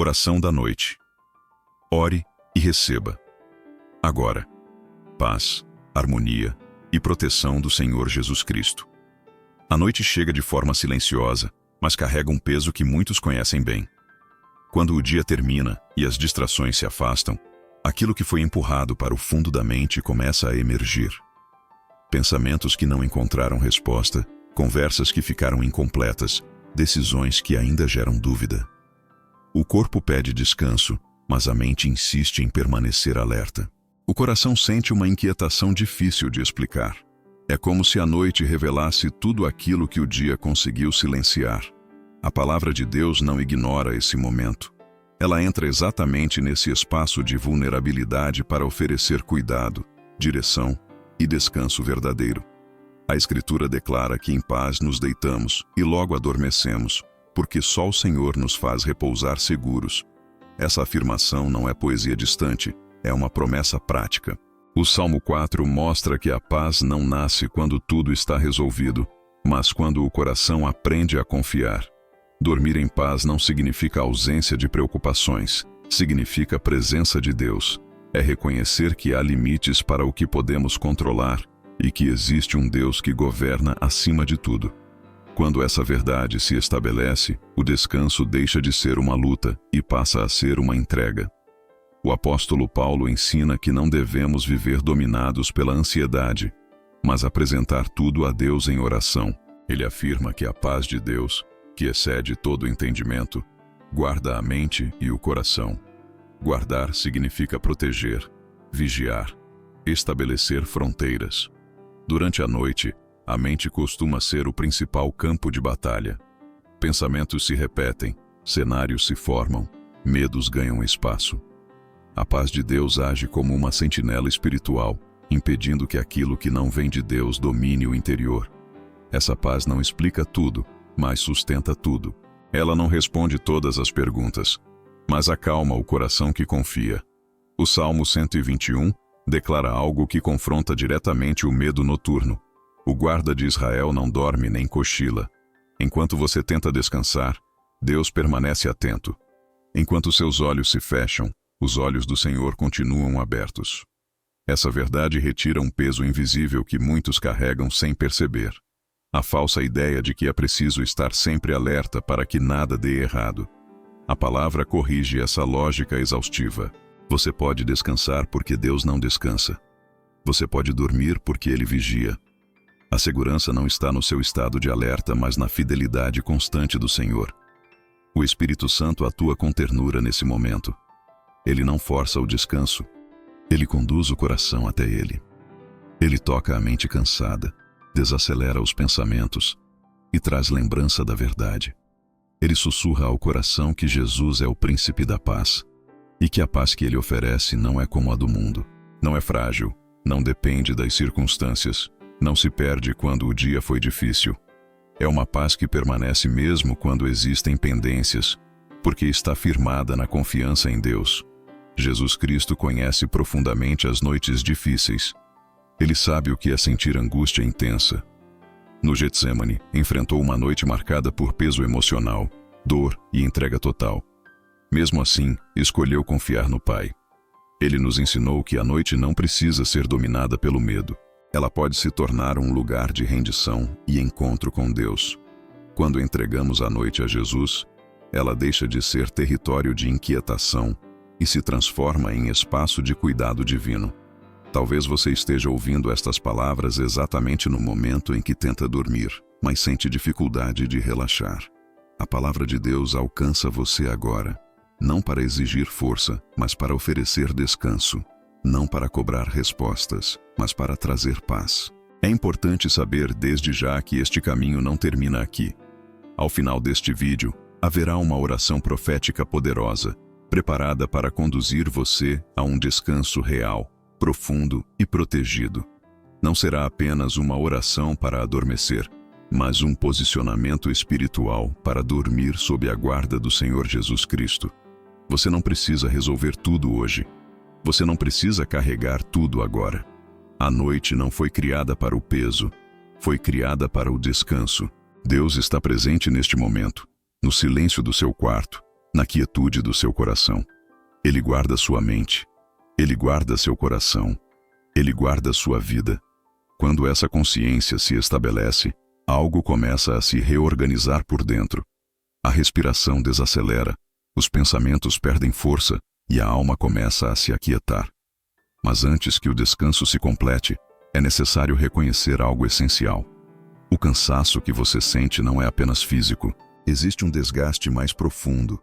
Oração da noite. Ore e receba. Agora, paz, harmonia e proteção do Senhor Jesus Cristo. A noite chega de forma silenciosa, mas carrega um peso que muitos conhecem bem. Quando o dia termina e as distrações se afastam, aquilo que foi empurrado para o fundo da mente começa a emergir. Pensamentos que não encontraram resposta, conversas que ficaram incompletas, decisões que ainda geram dúvida. O corpo pede descanso, mas a mente insiste em permanecer alerta. O coração sente uma inquietação difícil de explicar. É como se a noite revelasse tudo aquilo que o dia conseguiu silenciar. A palavra de Deus não ignora esse momento. Ela entra exatamente nesse espaço de vulnerabilidade para oferecer cuidado, direção e descanso verdadeiro. A Escritura declara que em paz nos deitamos e logo adormecemos, porque só o Senhor nos faz repousar seguros. Essa afirmação não é poesia distante, é uma promessa prática. O Salmo 4 mostra que a paz não nasce quando tudo está resolvido, mas quando o coração aprende a confiar. Dormir em paz não significa ausência de preocupações, significa presença de Deus. É reconhecer que há limites para o que podemos controlar e que existe um Deus que governa acima de tudo. Quando essa verdade se estabelece, o descanso deixa de ser uma luta e passa a ser uma entrega. O apóstolo Paulo ensina que não devemos viver dominados pela ansiedade, mas apresentar tudo a Deus em oração. Ele afirma que a paz de Deus, que excede todo entendimento, guarda a mente e o coração. Guardar significa proteger, vigiar, estabelecer fronteiras. Durante a noite, a mente costuma ser o principal campo de batalha. Pensamentos se repetem, cenários se formam, medos ganham espaço. A paz de Deus age como uma sentinela espiritual, impedindo que aquilo que não vem de Deus domine o interior. Essa paz não explica tudo, mas sustenta tudo. Ela não responde todas as perguntas, mas acalma o coração que confia. O Salmo 121 declara algo que confronta diretamente o medo noturno. O guarda de Israel não dorme nem cochila. Enquanto você tenta descansar, Deus permanece atento. Enquanto seus olhos se fecham, os olhos do Senhor continuam abertos. Essa verdade retira um peso invisível que muitos carregam sem perceber. A falsa ideia de que é preciso estar sempre alerta para que nada dê errado. A palavra corrige essa lógica exaustiva. Você pode descansar porque Deus não descansa. Você pode dormir porque Ele vigia. A segurança não está no seu estado de alerta, mas na fidelidade constante do Senhor. O Espírito Santo atua com ternura nesse momento. Ele não força o descanso. Ele conduz o coração até Ele. Ele toca a mente cansada, desacelera os pensamentos e traz lembrança da verdade. Ele sussurra ao coração que Jesus é o príncipe da paz e que a paz que Ele oferece não é como a do mundo. Não é frágil, não depende das circunstâncias. Não se perde quando o dia foi difícil. É uma paz que permanece mesmo quando existem pendências, porque está firmada na confiança em Deus. Jesus Cristo conhece profundamente as noites difíceis. Ele sabe o que é sentir angústia intensa. No Getsêmani, enfrentou uma noite marcada por peso emocional, dor e entrega total. Mesmo assim, escolheu confiar no Pai. Ele nos ensinou que a noite não precisa ser dominada pelo medo. Ela pode se tornar um lugar de rendição e encontro com Deus. Quando entregamos a noite a Jesus, ela deixa de ser território de inquietação e se transforma em espaço de cuidado divino. Talvez você esteja ouvindo estas palavras exatamente no momento em que tenta dormir, mas sente dificuldade de relaxar. A palavra de Deus alcança você agora, não para exigir força, mas para oferecer descanso. Não para cobrar respostas, mas para trazer paz. É importante saber desde já que este caminho não termina aqui. Ao final deste vídeo, haverá uma oração profética poderosa, preparada para conduzir você a um descanso real, profundo e protegido. Não será apenas uma oração para adormecer, mas um posicionamento espiritual para dormir sob a guarda do Senhor Jesus Cristo. Você não precisa resolver tudo hoje. Você não precisa carregar tudo agora. A noite não foi criada para o peso, foi criada para o descanso. Deus está presente neste momento, no silêncio do seu quarto, na quietude do seu coração. Ele guarda sua mente, ele guarda seu coração, ele guarda sua vida. Quando essa consciência se estabelece, algo começa a se reorganizar por dentro. A respiração desacelera, os pensamentos perdem força e a alma começa a se aquietar. Mas antes que o descanso se complete, é necessário reconhecer algo essencial. O cansaço que você sente não é apenas físico. Existe um desgaste mais profundo,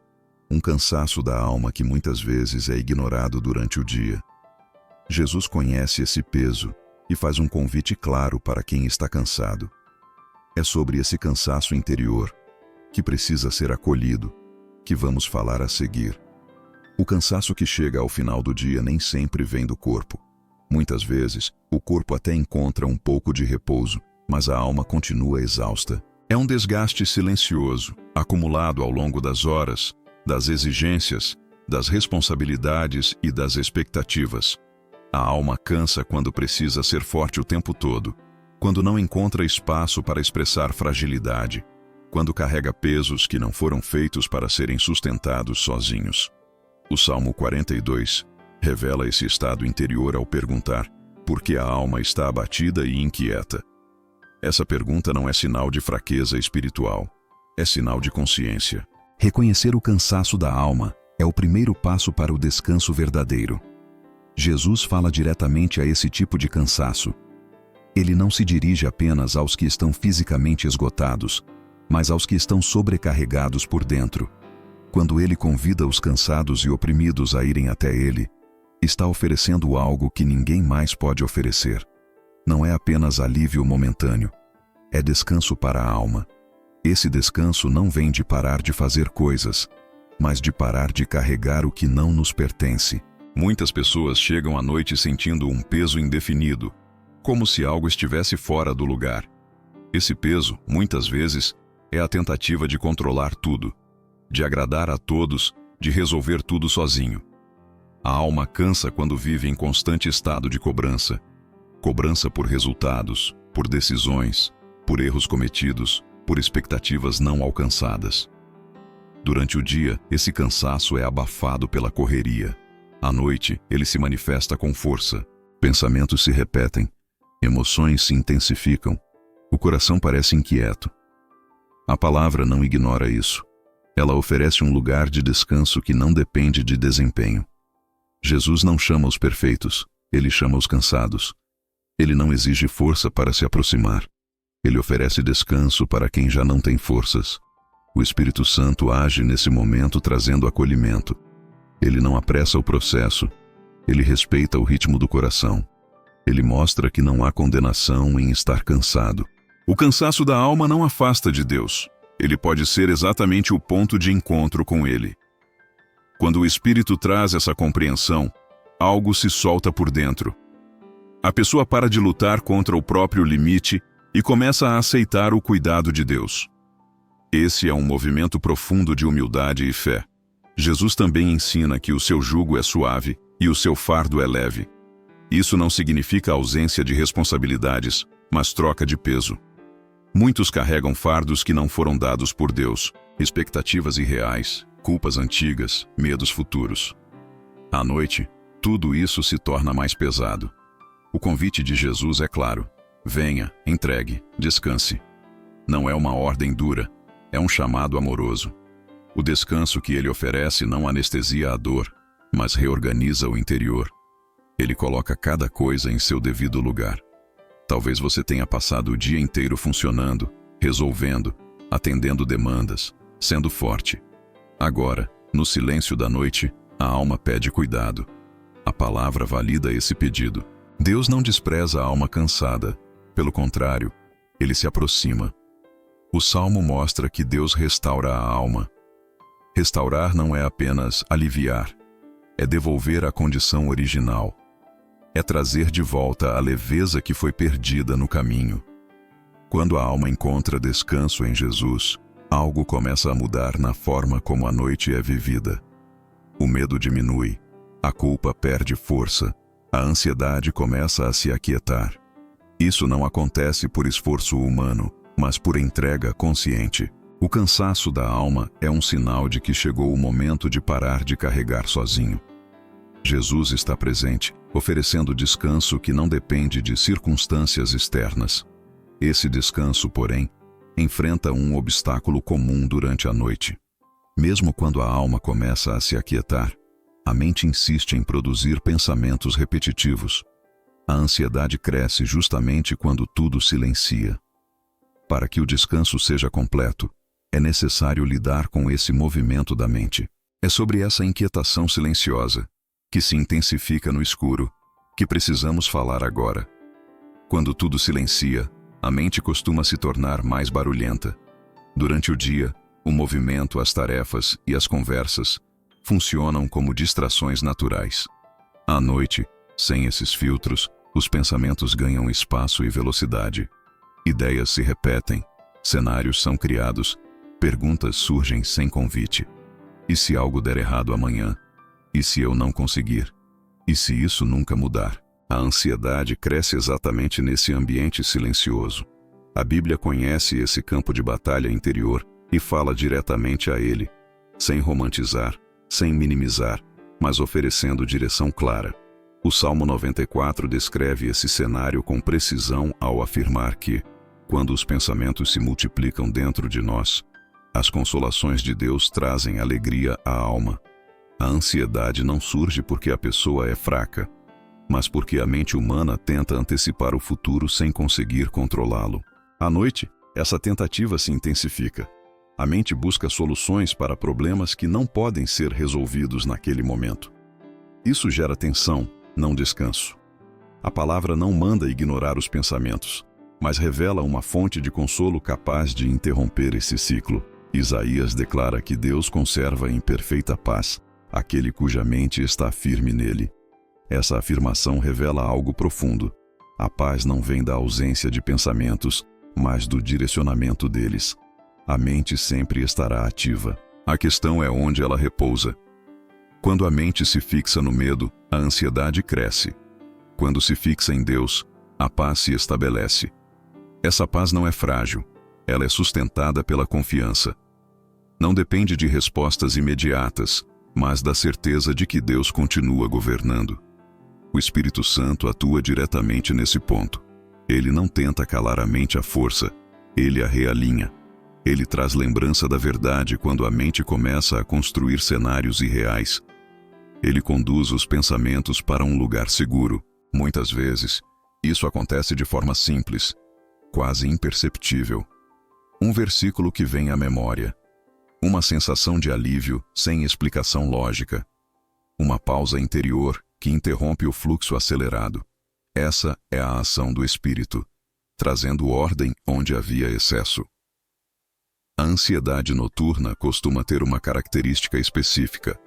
um cansaço da alma que muitas vezes é ignorado durante o dia. Jesus conhece esse peso e faz um convite claro para quem está cansado. É sobre esse cansaço interior, que precisa ser acolhido, que vamos falar a seguir. O cansaço que chega ao final do dia nem sempre vem do corpo. Muitas vezes, o corpo até encontra um pouco de repouso, mas a alma continua exausta. É um desgaste silencioso, acumulado ao longo das horas, das exigências, das responsabilidades e das expectativas. A alma cansa quando precisa ser forte o tempo todo, quando não encontra espaço para expressar fragilidade, quando carrega pesos que não foram feitos para serem sustentados sozinhos. O Salmo 42 revela esse estado interior ao perguntar por que a alma está abatida e inquieta. Essa pergunta não é sinal de fraqueza espiritual, é sinal de consciência. Reconhecer o cansaço da alma é o primeiro passo para o descanso verdadeiro. Jesus fala diretamente a esse tipo de cansaço. Ele não se dirige apenas aos que estão fisicamente esgotados, mas aos que estão sobrecarregados por dentro. Quando ele convida os cansados e oprimidos a irem até ele, está oferecendo algo que ninguém mais pode oferecer. Não é apenas alívio momentâneo, é descanso para a alma. Esse descanso não vem de parar de fazer coisas, mas de parar de carregar o que não nos pertence. Muitas pessoas chegam à noite sentindo um peso indefinido, como se algo estivesse fora do lugar. Esse peso, muitas vezes, é a tentativa de controlar tudo, de agradar a todos, de resolver tudo sozinho. A alma cansa quando vive em constante estado de cobrança. Cobrança por resultados, por decisões, por erros cometidos, por expectativas não alcançadas. Durante o dia, esse cansaço é abafado pela correria. À noite, ele se manifesta com força. Pensamentos se repetem, emoções se intensificam, o coração parece inquieto. A palavra não ignora isso. Ela oferece um lugar de descanso que não depende de desempenho. Jesus não chama os perfeitos, ele chama os cansados. Ele não exige força para se aproximar. Ele oferece descanso para quem já não tem forças. O Espírito Santo age nesse momento trazendo acolhimento. Ele não apressa o processo. Ele respeita o ritmo do coração. Ele mostra que não há condenação em estar cansado. O cansaço da alma não afasta de Deus. Ele pode ser exatamente o ponto de encontro com Ele. Quando o Espírito traz essa compreensão, algo se solta por dentro. A pessoa para de lutar contra o próprio limite e começa a aceitar o cuidado de Deus. Esse é um movimento profundo de humildade e fé. Jesus também ensina que o seu jugo é suave e o seu fardo é leve. Isso não significa ausência de responsabilidades, mas troca de peso. Muitos carregam fardos que não foram dados por Deus, expectativas irreais, culpas antigas, medos futuros. À noite, tudo isso se torna mais pesado. O convite de Jesus é claro: venha, entregue, descanse. Não é uma ordem dura, é um chamado amoroso. O descanso que ele oferece não anestesia a dor, mas reorganiza o interior. Ele coloca cada coisa em seu devido lugar. Talvez você tenha passado o dia inteiro funcionando, resolvendo, atendendo demandas, sendo forte. Agora, no silêncio da noite, a alma pede cuidado. A palavra valida esse pedido. Deus não despreza a alma cansada. Pelo contrário, ele se aproxima. O Salmo mostra que Deus restaura a alma. Restaurar não é apenas aliviar, é devolver a condição original. É trazer de volta a leveza que foi perdida no caminho. Quando a alma encontra descanso em Jesus, algo começa a mudar na forma como a noite é vivida. O medo diminui, a culpa perde força, a ansiedade começa a se aquietar. Isso não acontece por esforço humano, mas por entrega consciente. O cansaço da alma é um sinal de que chegou o momento de parar de carregar sozinho. Jesus está presente, oferecendo descanso que não depende de circunstâncias externas. Esse descanso, porém, enfrenta um obstáculo comum durante a noite. Mesmo quando a alma começa a se aquietar, a mente insiste em produzir pensamentos repetitivos. A ansiedade cresce justamente quando tudo silencia. Para que o descanso seja completo, é necessário lidar com esse movimento da mente. É sobre essa inquietação silenciosa, que se intensifica no escuro, que precisamos falar agora. Quando tudo silencia, a mente costuma se tornar mais barulhenta. Durante o dia, o movimento, as tarefas e as conversas funcionam como distrações naturais. À noite, sem esses filtros, os pensamentos ganham espaço e velocidade. Ideias se repetem, cenários são criados, perguntas surgem sem convite. E se algo der errado amanhã? E se eu não conseguir? E se isso nunca mudar? A ansiedade cresce exatamente nesse ambiente silencioso. A Bíblia conhece esse campo de batalha interior e fala diretamente a ele, sem romantizar, sem minimizar, mas oferecendo direção clara. O Salmo 94 descreve esse cenário com precisão ao afirmar que, quando os pensamentos se multiplicam dentro de nós, as consolações de Deus trazem alegria à alma. A ansiedade não surge porque a pessoa é fraca, mas porque a mente humana tenta antecipar o futuro sem conseguir controlá-lo. À noite, essa tentativa se intensifica. A mente busca soluções para problemas que não podem ser resolvidos naquele momento. Isso gera tensão, não descanso. A palavra não manda ignorar os pensamentos, mas revela uma fonte de consolo capaz de interromper esse ciclo. Isaías declara que Deus conserva em perfeita paz aquele cuja mente está firme nele. Essa afirmação revela algo profundo. A paz não vem da ausência de pensamentos, mas do direcionamento deles. A mente sempre estará ativa. A questão é onde ela repousa. Quando a mente se fixa no medo, a ansiedade cresce. Quando se fixa em Deus, a paz se estabelece. Essa paz não é frágil, ela é sustentada pela confiança. Não depende de respostas imediatas, mas da certeza de que Deus continua governando. O Espírito Santo atua diretamente nesse ponto. Ele não tenta calar a mente à força, ele a realinha. Ele traz lembrança da verdade quando a mente começa a construir cenários irreais. Ele conduz os pensamentos para um lugar seguro. Muitas vezes, isso acontece de forma simples, quase imperceptível. Um versículo que vem à memória. Uma sensação de alívio sem explicação lógica. Uma pausa interior que interrompe o fluxo acelerado. Essa é a ação do Espírito, trazendo ordem onde havia excesso. A ansiedade noturna costuma ter uma característica específica.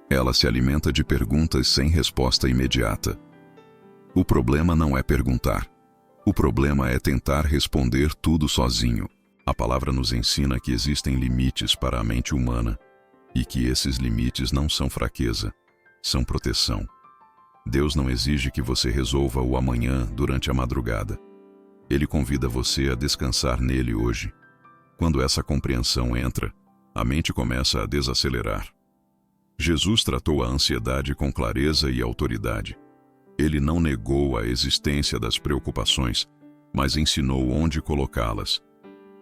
Ela se alimenta de perguntas sem resposta imediata. O problema não é perguntar. O problema é tentar responder tudo sozinho. A palavra nos ensina que existem limites para a mente humana e que esses limites não são fraqueza, são proteção. Deus não exige que você resolva o amanhã durante a madrugada. Ele convida você a descansar nele hoje. Quando essa compreensão entra, a mente começa a desacelerar. Jesus tratou a ansiedade com clareza e autoridade. Ele não negou a existência das preocupações, mas ensinou onde colocá-las.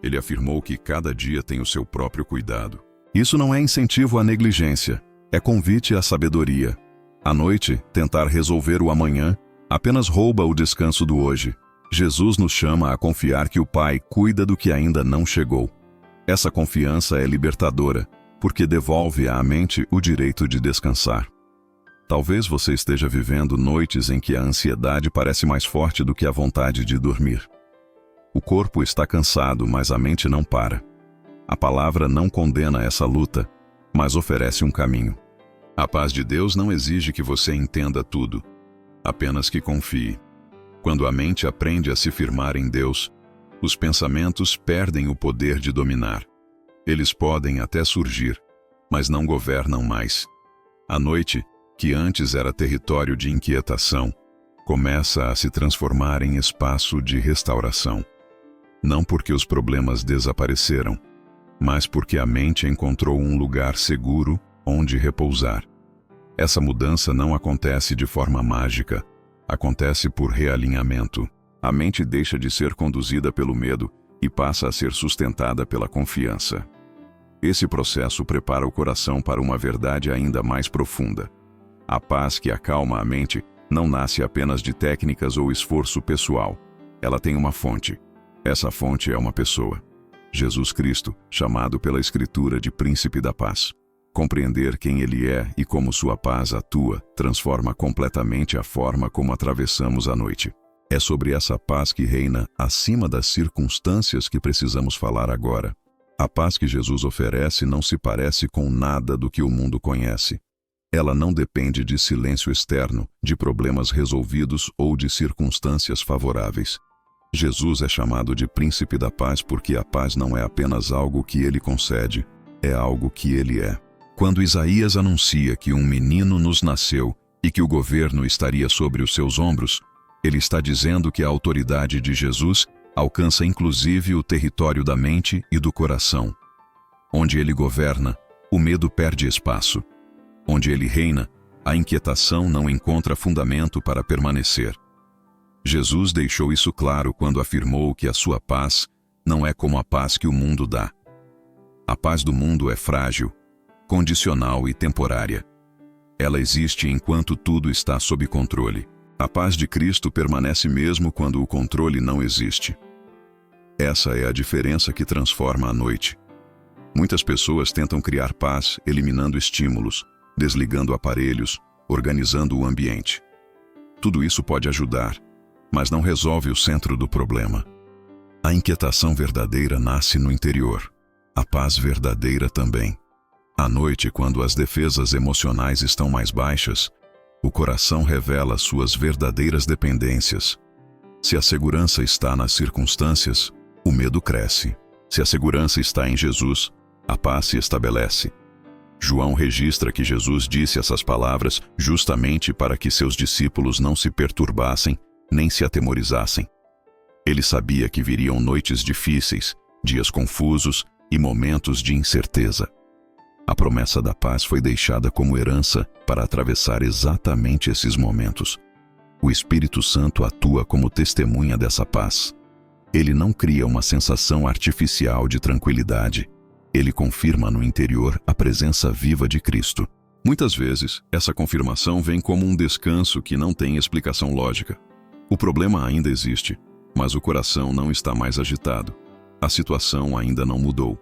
Ele afirmou que cada dia tem o seu próprio cuidado. Isso não é incentivo à negligência, é convite à sabedoria. À noite, tentar resolver o amanhã apenas rouba o descanso do hoje. Jesus nos chama a confiar que o Pai cuida do que ainda não chegou. Essa confiança é libertadora, porque devolve à mente o direito de descansar. Talvez você esteja vivendo noites em que a ansiedade parece mais forte do que a vontade de dormir. O corpo está cansado, mas a mente não para. A palavra não condena essa luta, mas oferece um caminho. A paz de Deus não exige que você entenda tudo, apenas que confie. Quando a mente aprende a se firmar em Deus, os pensamentos perdem o poder de dominar. Eles podem até surgir, mas não governam mais. A noite, que antes era território de inquietação, começa a se transformar em espaço de restauração. Não porque os problemas desapareceram, mas porque a mente encontrou um lugar seguro onde repousar. Essa mudança não acontece de forma mágica, acontece por realinhamento. A mente deixa de ser conduzida pelo medo e passa a ser sustentada pela confiança. Esse processo prepara o coração para uma verdade ainda mais profunda. A paz que acalma a mente não nasce apenas de técnicas ou esforço pessoal. Ela tem uma fonte. Essa fonte é uma pessoa. Jesus Cristo, chamado pela Escritura de Príncipe da Paz. Compreender quem Ele é e como sua paz atua transforma completamente a forma como atravessamos a noite. É sobre essa paz que reina acima das circunstâncias que precisamos falar agora. A paz que Jesus oferece não se parece com nada do que o mundo conhece. Ela não depende de silêncio externo, de problemas resolvidos ou de circunstâncias favoráveis. Jesus é chamado de Príncipe da Paz porque a paz não é apenas algo que Ele concede, é algo que Ele é. Quando Isaías anuncia que um menino nos nasceu e que o governo estaria sobre os seus ombros, ele está dizendo que a autoridade de Jesus alcança inclusive o território da mente e do coração. Onde Ele governa, o medo perde espaço. Onde Ele reina, a inquietação não encontra fundamento para permanecer. Jesus deixou isso claro quando afirmou que a sua paz não é como a paz que o mundo dá. A paz do mundo é frágil, condicional e temporária. Ela existe enquanto tudo está sob controle. A paz de Cristo permanece mesmo quando o controle não existe. Essa é a diferença que transforma a noite. Muitas pessoas tentam criar paz eliminando estímulos, desligando aparelhos, organizando o ambiente. Tudo isso pode ajudar, mas não resolve o centro do problema. A inquietação verdadeira nasce no interior. A paz verdadeira também. À noite, quando as defesas emocionais estão mais baixas, o coração revela suas verdadeiras dependências. Se a segurança está nas circunstâncias, o medo cresce. Se a segurança está em Jesus, a paz se estabelece. João registra que Jesus disse essas palavras justamente para que seus discípulos não se perturbassem nem se atemorizassem. Ele sabia que viriam noites difíceis, dias confusos e momentos de incerteza. A promessa da paz foi deixada como herança para atravessar exatamente esses momentos. O Espírito Santo atua como testemunha dessa paz. Ele não cria uma sensação artificial de tranquilidade. Ele confirma no interior a presença viva de Cristo. Muitas vezes, essa confirmação vem como um descanso que não tem explicação lógica. O problema ainda existe, mas o coração não está mais agitado. A situação ainda não mudou,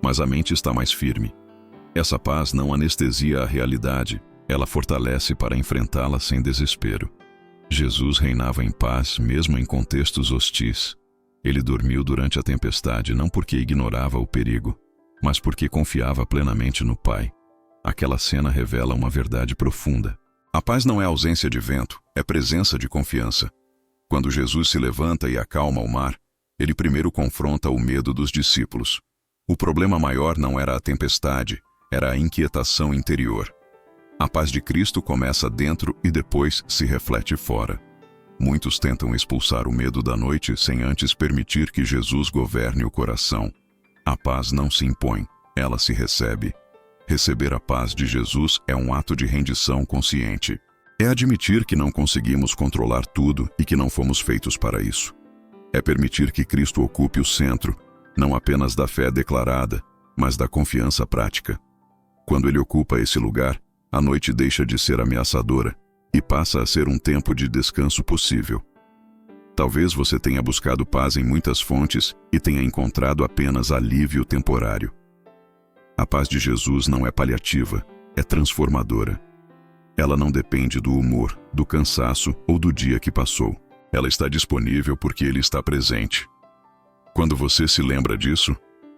mas a mente está mais firme. Essa paz não anestesia a realidade, ela fortalece para enfrentá-la sem desespero. Jesus reinava em paz mesmo em contextos hostis. Ele dormiu durante a tempestade não porque ignorava o perigo, mas porque confiava plenamente no Pai. Aquela cena revela uma verdade profunda. A paz não é ausência de vento, é presença de confiança. Quando Jesus se levanta e acalma o mar, ele primeiro confronta o medo dos discípulos. O problema maior não era a tempestade, era a inquietação interior. A paz de Cristo começa dentro e depois se reflete fora. Muitos tentam expulsar o medo da noite sem antes permitir que Jesus governe o coração. A paz não se impõe, ela se recebe. Receber a paz de Jesus é um ato de rendição consciente. É admitir que não conseguimos controlar tudo e que não fomos feitos para isso. É permitir que Cristo ocupe o centro, não apenas da fé declarada, mas da confiança prática. Quando Ele ocupa esse lugar, a noite deixa de ser ameaçadora e passa a ser um tempo de descanso possível. Talvez você tenha buscado paz em muitas fontes e tenha encontrado apenas alívio temporário. A paz de Jesus não é paliativa, é transformadora. Ela não depende do humor, do cansaço ou do dia que passou. Ela está disponível porque Ele está presente. Quando você se lembra disso,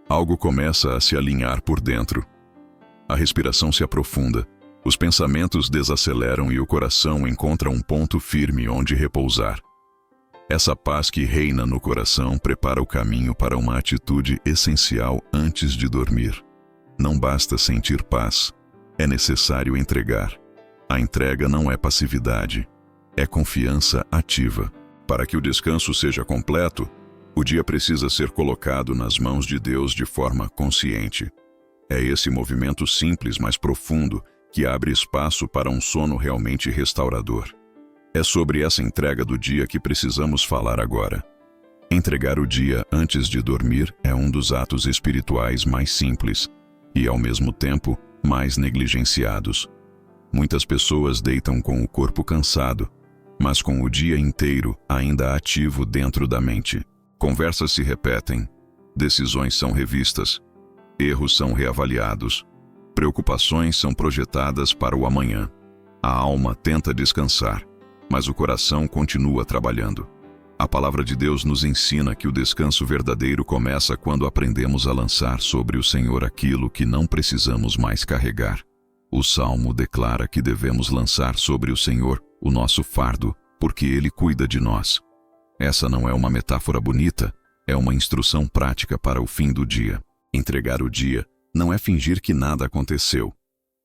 algo começa a se alinhar por dentro. A respiração se aprofunda, os pensamentos desaceleram e o coração encontra um ponto firme onde repousar. Essa paz que reina no coração prepara o caminho para uma atitude essencial antes de dormir. Não basta sentir paz, é necessário entregar. A entrega não é passividade, é confiança ativa. Para que o descanso seja completo, O dia precisa ser colocado nas mãos de Deus de forma consciente. É esse movimento simples, mas profundo, que abre espaço para um sono realmente restaurador. É sobre essa entrega do dia que precisamos falar agora. Entregar o dia antes de dormir é um dos atos espirituais mais simples e, ao mesmo tempo, mais negligenciados. Muitas pessoas deitam com o corpo cansado, mas com o dia inteiro ainda ativo dentro da mente. Conversas se repetem, decisões são revistas, erros são reavaliados, preocupações são projetadas para o amanhã. A alma tenta descansar, mas o coração continua trabalhando. A palavra de Deus nos ensina que o descanso verdadeiro começa quando aprendemos a lançar sobre o Senhor aquilo que não precisamos mais carregar. O Salmo declara que devemos lançar sobre o Senhor o nosso fardo, porque Ele cuida de nós. Essa não é uma metáfora bonita, é uma instrução prática para o fim do dia. Entregar o dia não é fingir que nada aconteceu.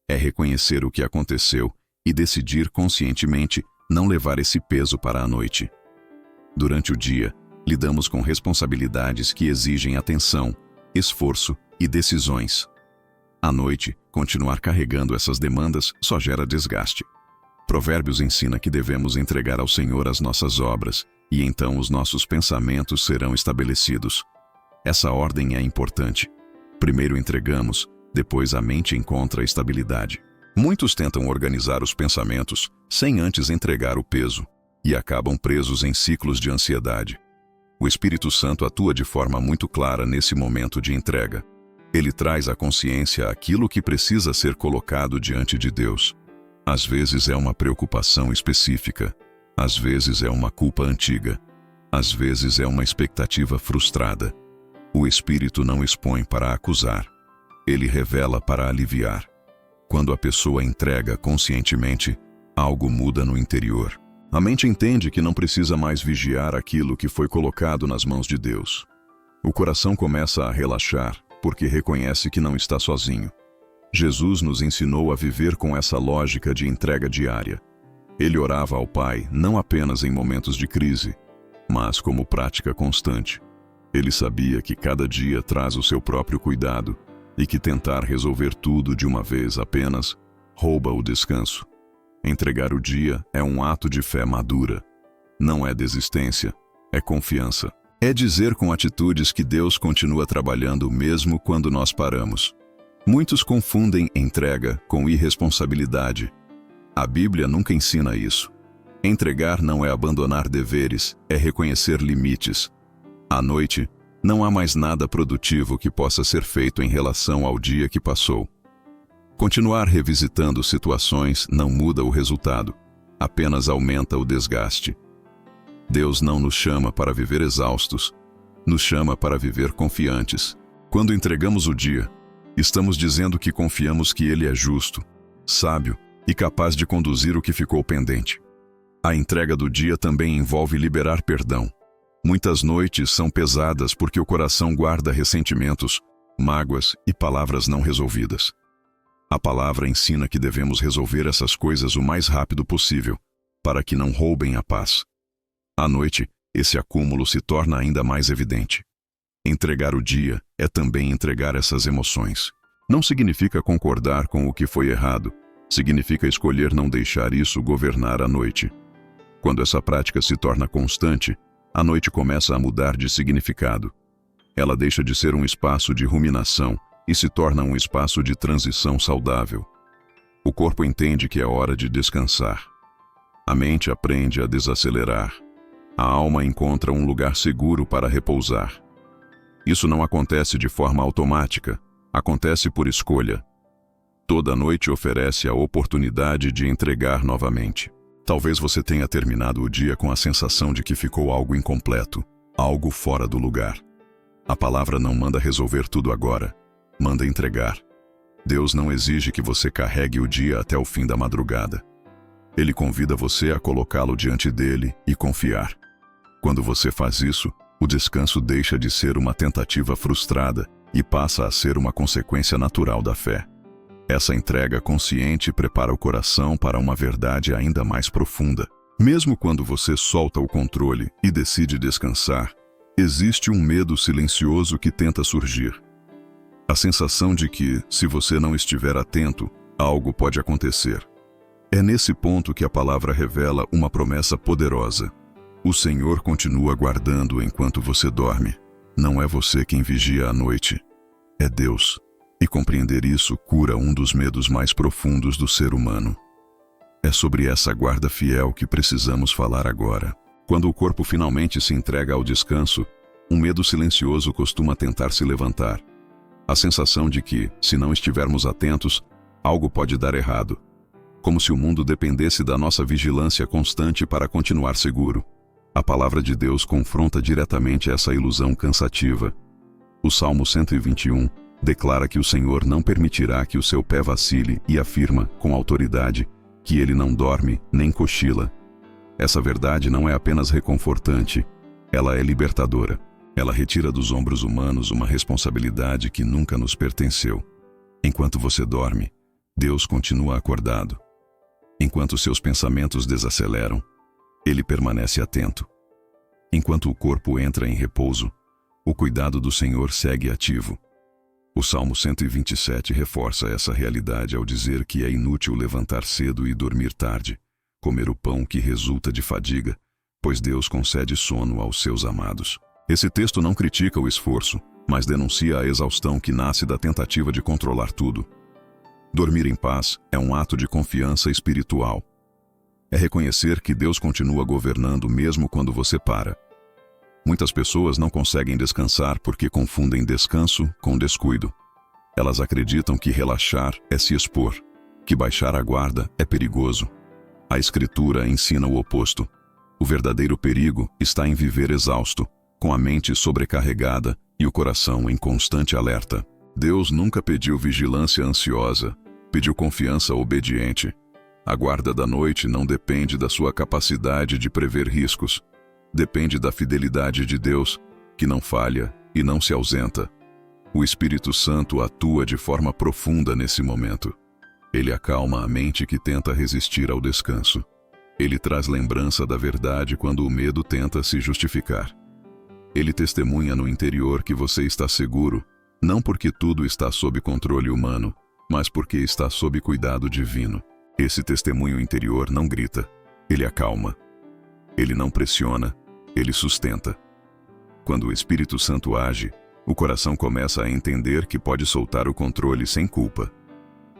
É reconhecer o que aconteceu e decidir conscientemente não levar esse peso para a noite. Durante o dia, lidamos com responsabilidades que exigem atenção, esforço e decisões. À noite, continuar carregando essas demandas só gera desgaste. Provérbios ensina que devemos entregar ao Senhor as nossas obras, e então os nossos pensamentos serão estabelecidos. Essa ordem é importante. Primeiro entregamos, depois a mente encontra estabilidade. Muitos tentam organizar os pensamentos sem antes entregar o peso e acabam presos em ciclos de ansiedade. O Espírito Santo atua de forma muito clara nesse momento de entrega. Ele traz à consciência aquilo que precisa ser colocado diante de Deus. Às vezes é uma preocupação específica, às vezes é uma culpa antiga, às vezes é uma expectativa frustrada. O Espírito não expõe para acusar, ele revela para aliviar. Quando a pessoa entrega conscientemente, algo muda no interior. A mente entende que não precisa mais vigiar aquilo que foi colocado nas mãos de Deus. O coração começa a relaxar, porque reconhece que não está sozinho. Jesus nos ensinou a viver com essa lógica de entrega diária. Ele orava ao Pai não apenas em momentos de crise, mas como prática constante. Ele sabia que cada dia traz o seu próprio cuidado e que tentar resolver tudo de uma vez apenas rouba o descanso. Entregar o dia é um ato de fé madura. Não é desistência, é confiança. É dizer com atitudes que Deus continua trabalhando mesmo quando nós paramos. Muitos confundem entrega com irresponsabilidade. A Bíblia nunca ensina isso. Entregar não é abandonar deveres, é reconhecer limites. À noite, não há mais nada produtivo que possa ser feito em relação ao dia que passou. Continuar revisitando situações não muda o resultado, apenas aumenta o desgaste. Deus não nos chama para viver exaustos, nos chama para viver confiantes. Quando entregamos o dia, estamos dizendo que confiamos que Ele é justo, sábio e capaz de conduzir o que ficou pendente. A entrega do dia também envolve liberar perdão. Muitas noites são pesadas porque o coração guarda ressentimentos, mágoas e palavras não resolvidas. A palavra ensina que devemos resolver essas coisas o mais rápido possível, para que não roubem a paz. À noite, esse acúmulo se torna ainda mais evidente. Entregar o dia é também entregar essas emoções. Não significa concordar com o que foi errado, significa escolher não deixar isso governar a noite. Quando essa prática se torna constante, a noite começa a mudar de significado. Ela deixa de ser um espaço de ruminação e se torna um espaço de transição saudável. O corpo entende que é hora de descansar. A mente aprende a desacelerar. A alma encontra um lugar seguro para repousar. Isso não acontece de forma automática, acontece por escolha. Toda noite oferece a oportunidade de entregar novamente. Talvez você tenha terminado o dia com a sensação de que ficou algo incompleto, algo fora do lugar. A palavra não manda resolver tudo agora, manda entregar. Deus não exige que você carregue o dia até o fim da madrugada. Ele convida você a colocá-lo diante dele e confiar. Quando você faz isso, o descanso deixa de ser uma tentativa frustrada e passa a ser uma consequência natural da fé. Essa entrega consciente prepara o coração para uma verdade ainda mais profunda. Mesmo quando você solta o controle e decide descansar, Existe um medo silencioso que tenta surgir. A sensação de que, se você não estiver atento, algo pode acontecer. É nesse ponto que a palavra revela uma promessa poderosa. O Senhor continua guardando enquanto você dorme. Não é você quem vigia à noite. É Deus. E compreender isso cura um dos medos mais profundos do ser humano. É sobre essa guarda fiel que precisamos falar agora. Quando o corpo finalmente se entrega ao descanso, um medo silencioso costuma tentar se levantar. A sensação de que, se não estivermos atentos, algo pode dar errado. Como se o mundo dependesse da nossa vigilância constante para continuar seguro. A palavra de Deus confronta diretamente essa ilusão cansativa. O Salmo 121 declara que o Senhor não permitirá que o seu pé vacile e afirma, com autoridade, que ele não dorme nem cochila. Essa verdade não é apenas reconfortante, ela é libertadora. Ela retira dos ombros humanos uma responsabilidade que nunca nos pertenceu. Enquanto você dorme, Deus continua acordado. Enquanto seus pensamentos desaceleram, Ele permanece atento. Enquanto o corpo entra em repouso, o cuidado do Senhor segue ativo. O Salmo 127 reforça essa realidade ao dizer que é inútil levantar cedo e dormir tarde, comer o pão que resulta de fadiga, pois Deus concede sono aos seus amados. Esse texto não critica o esforço, mas denuncia a exaustão que nasce da tentativa de controlar tudo. Dormir em paz é um ato de confiança espiritual. É reconhecer que Deus continua governando mesmo quando você para. Muitas pessoas não conseguem descansar porque confundem descanso com descuido. Elas acreditam que relaxar é se expor, que baixar a guarda é perigoso. A Escritura ensina o oposto. O verdadeiro perigo está em viver exausto, com a mente sobrecarregada e o coração em constante alerta. Deus nunca pediu vigilância ansiosa, pediu confiança obediente. A guarda da noite não depende da sua capacidade de prever riscos. Depende da fidelidade de Deus, que não falha e não se ausenta. O Espírito Santo atua de forma profunda nesse momento. Ele acalma a mente que tenta resistir ao descanso. Ele traz lembrança da verdade quando o medo tenta se justificar. Ele testemunha no interior que você está seguro, não porque tudo está sob controle humano, mas porque está sob cuidado divino. Esse testemunho interior não grita, ele acalma. Ele não pressiona, ele sustenta. Quando o Espírito Santo age, o coração começa a entender que pode soltar o controle sem culpa.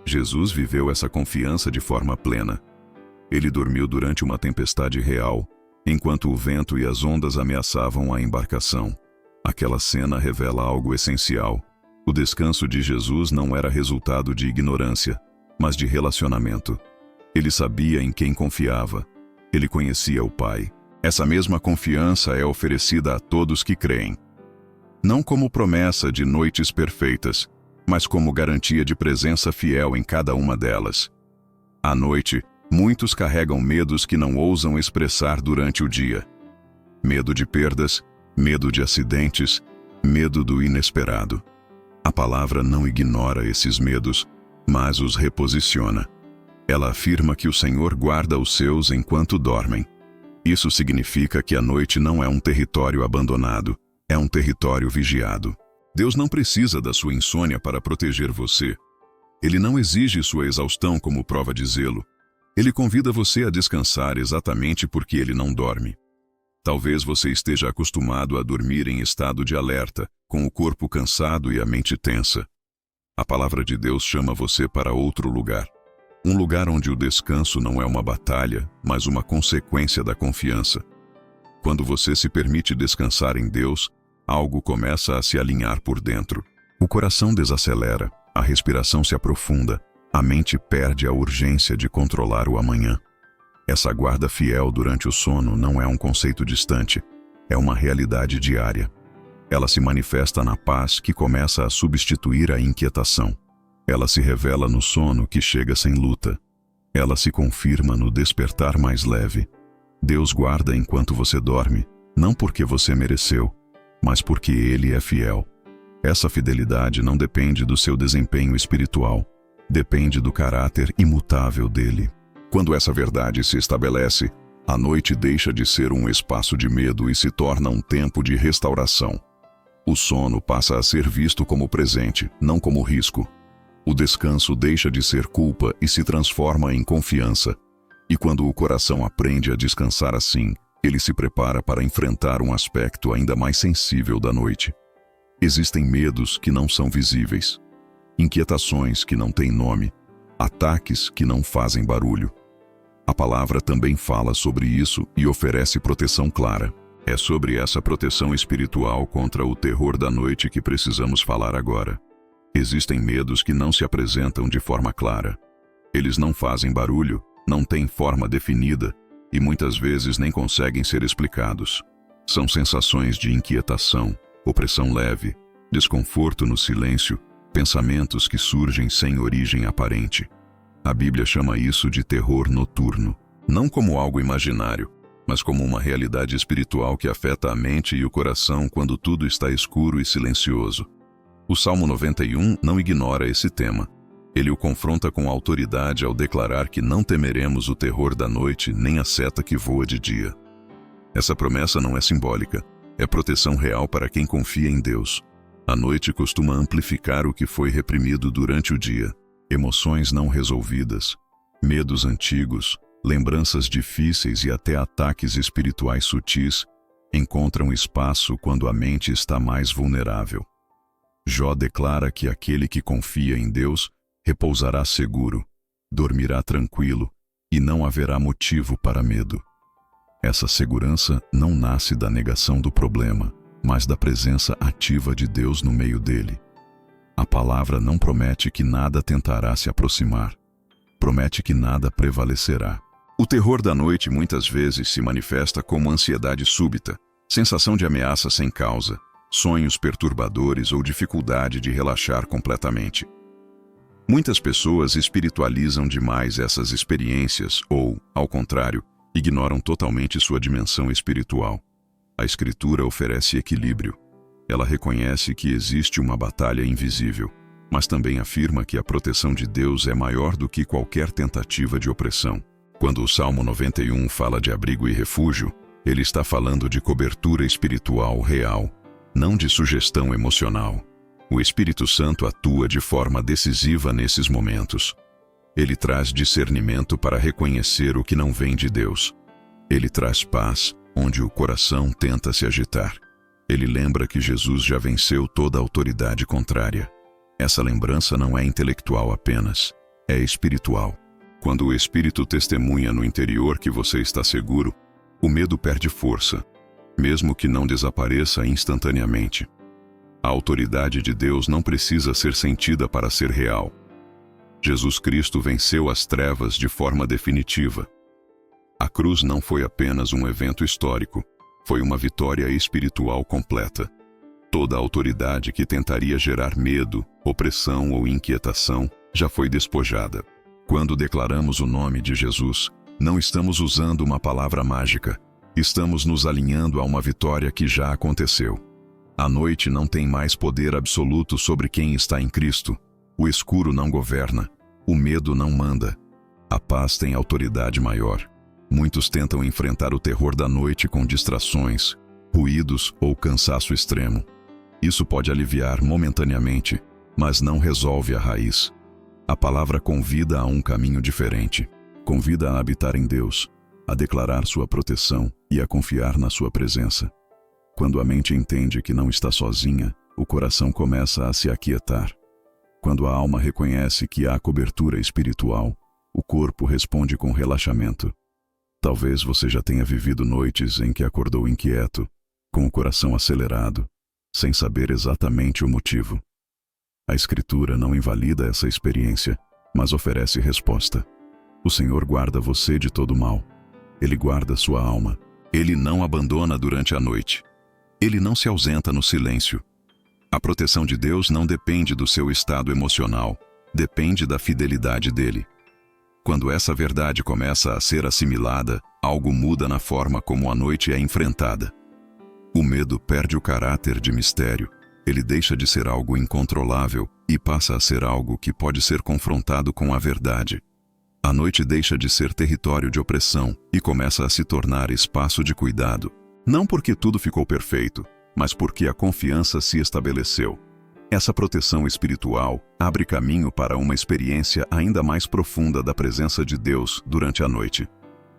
Jesus viveu essa confiança de forma plena. Ele dormiu durante uma tempestade real, enquanto o vento e as ondas ameaçavam a embarcação. Aquela cena revela algo essencial. O descanso de Jesus não era resultado de ignorância, mas de relacionamento. Ele sabia em quem confiava. Ele conhecia o Pai. Essa mesma confiança é oferecida a todos que creem. Não como promessa de noites perfeitas, mas como garantia de presença fiel em cada uma delas. À noite, muitos carregam medos que não ousam expressar durante o dia. Medo de perdas, medo de acidentes, medo do inesperado. A palavra não ignora esses medos, mas os reposiciona. Ela afirma que o Senhor guarda os seus enquanto dormem. Isso significa que a noite não é um território abandonado, é um território vigiado. Deus não precisa da sua insônia para proteger você. Ele não exige sua exaustão como prova de zelo. Ele convida você a descansar exatamente porque ele não dorme. Talvez você esteja acostumado a dormir em estado de alerta, com o corpo cansado e a mente tensa. A palavra de Deus chama você para outro lugar. Um lugar onde o descanso não é uma batalha, mas uma consequência da confiança. Quando você se permite descansar em Deus, algo começa a se alinhar por dentro. O coração desacelera, a respiração se aprofunda, a mente perde a urgência de controlar o amanhã. Essa guarda fiel durante o sono não é um conceito distante, é uma realidade diária. Ela se manifesta na paz que começa a substituir a inquietação. Ela se revela no sono que chega sem luta. Ela se confirma no despertar mais leve. Deus guarda enquanto você dorme, não porque você mereceu, mas porque Ele é fiel. Essa fidelidade não depende do seu desempenho espiritual, depende do caráter imutável dele. Quando essa verdade se estabelece, A noite deixa de ser um espaço de medo e se torna um tempo de restauração. O sono passa a ser visto como presente, não como risco. O descanso deixa de ser culpa e se transforma em confiança. E quando o coração aprende a descansar assim, ele se prepara para enfrentar um aspecto ainda mais sensível da noite. Existem medos que não são visíveis, inquietações que não têm nome, ataques que não fazem barulho. A palavra também fala sobre isso e oferece proteção clara. É sobre essa proteção espiritual contra o terror da noite que precisamos falar agora. Existem medos que não se apresentam de forma clara. Eles não fazem barulho, não têm forma definida e muitas vezes nem conseguem ser explicados. São sensações de inquietação, opressão leve, desconforto no silêncio, pensamentos que surgem sem origem aparente. A Bíblia chama isso de terror noturno, não como algo imaginário, mas como uma realidade espiritual que afeta a mente e o coração quando tudo está escuro e silencioso. O Salmo 91 não ignora esse tema. Ele o confronta com autoridade ao declarar que não temeremos o terror da noite nem a seta que voa de dia. Essa promessa não é simbólica, é proteção real para quem confia em Deus. A noite costuma amplificar o que foi reprimido durante o dia. Emoções não resolvidas, medos antigos, lembranças difíceis e até ataques espirituais sutis encontram espaço quando a mente está mais vulnerável. Jó declara que aquele que confia em Deus repousará seguro, dormirá tranquilo e não haverá motivo para medo. Essa segurança não nasce da negação do problema, mas da presença ativa de Deus no meio dele. A palavra não promete que nada tentará se aproximar. Promete que nada prevalecerá. O terror da noite muitas vezes se manifesta como ansiedade súbita, sensação de ameaça sem causa, sonhos perturbadores ou dificuldade de relaxar completamente. Muitas pessoas espiritualizam demais essas experiências ou, ao contrário, ignoram totalmente sua dimensão espiritual. A Escritura oferece equilíbrio. Ela reconhece que existe uma batalha invisível, mas também afirma que a proteção de Deus é maior do que qualquer tentativa de opressão. Quando o Salmo 91 fala de abrigo e refúgio, ele está falando de cobertura espiritual real, não de sugestão emocional. O Espírito Santo atua de forma decisiva nesses momentos. Ele traz discernimento para reconhecer o que não vem de Deus. Ele traz paz onde o coração tenta se agitar. Ele lembra que Jesus já venceu toda a autoridade contrária. Essa lembrança não é intelectual apenas, é espiritual. Quando o Espírito testemunha no interior que você está seguro, o medo perde força, mesmo que não desapareça instantaneamente. A autoridade de Deus não precisa ser sentida para ser real. Jesus Cristo venceu as trevas de forma definitiva. A cruz não foi apenas um evento histórico, foi uma vitória espiritual completa. Toda a autoridade que tentaria gerar medo, opressão ou inquietação já foi despojada. Quando declaramos o nome de Jesus, não estamos usando uma palavra mágica, estamos nos alinhando a uma vitória que já aconteceu. A noite não tem mais poder absoluto sobre quem está em Cristo. O escuro não governa, o medo não manda. A paz tem autoridade maior. Muitos tentam enfrentar o terror da noite com distrações, ruídos ou cansaço extremo. Isso pode aliviar momentaneamente, mas não resolve a raiz. A palavra convida a um caminho diferente. Convida a habitar em Deus, a declarar sua proteção e a confiar na sua presença. Quando a mente entende que não está sozinha, o coração começa a se aquietar. Quando a alma reconhece que há cobertura espiritual, o corpo responde com relaxamento. Talvez você já tenha vivido noites em que acordou inquieto, com o coração acelerado, sem saber exatamente o motivo. A Escritura não invalida essa experiência, mas oferece resposta. O Senhor guarda você de todo mal. Ele guarda sua alma. Ele não abandona durante a noite. Ele não se ausenta no silêncio. A proteção de Deus não depende do seu estado emocional, depende da fidelidade dele. Quando essa verdade começa a ser assimilada, algo muda na forma como a noite é enfrentada. O medo perde o caráter de mistério. Ele deixa de ser algo incontrolável e passa a ser algo que pode ser confrontado com a verdade. A noite deixa de ser território de opressão e começa a se tornar espaço de cuidado. Não porque tudo ficou perfeito, mas porque a confiança se estabeleceu. Essa proteção espiritual abre caminho para uma experiência ainda mais profunda da presença de Deus durante a noite.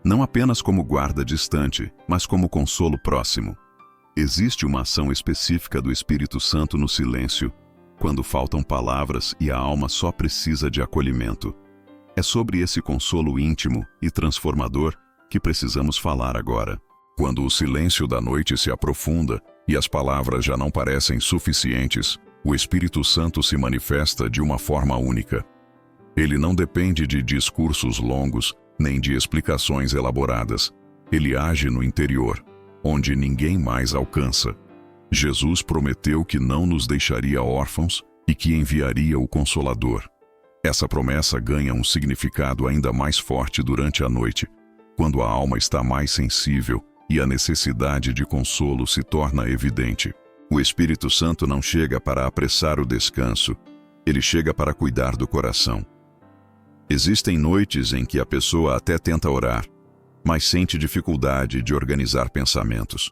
Não apenas como guarda distante, mas como consolo próximo. Existe uma ação específica do Espírito Santo no silêncio, quando faltam palavras e a alma só precisa de acolhimento. É sobre esse consolo íntimo e transformador que precisamos falar agora. Quando o silêncio da noite se aprofunda e as palavras já não parecem suficientes, o Espírito Santo se manifesta de uma forma única. Ele não depende de discursos longos, nem de explicações elaboradas. Ele age no interior, onde ninguém mais alcança. Jesus prometeu que não nos deixaria órfãos e que enviaria o Consolador. Essa promessa ganha um significado ainda mais forte durante a noite, quando a alma está mais sensível e a necessidade de consolo se torna evidente. O Espírito Santo não chega para apressar o descanso, ele chega para cuidar do coração. Existem noites em que a pessoa até tenta orar, mas sente dificuldade de organizar pensamentos.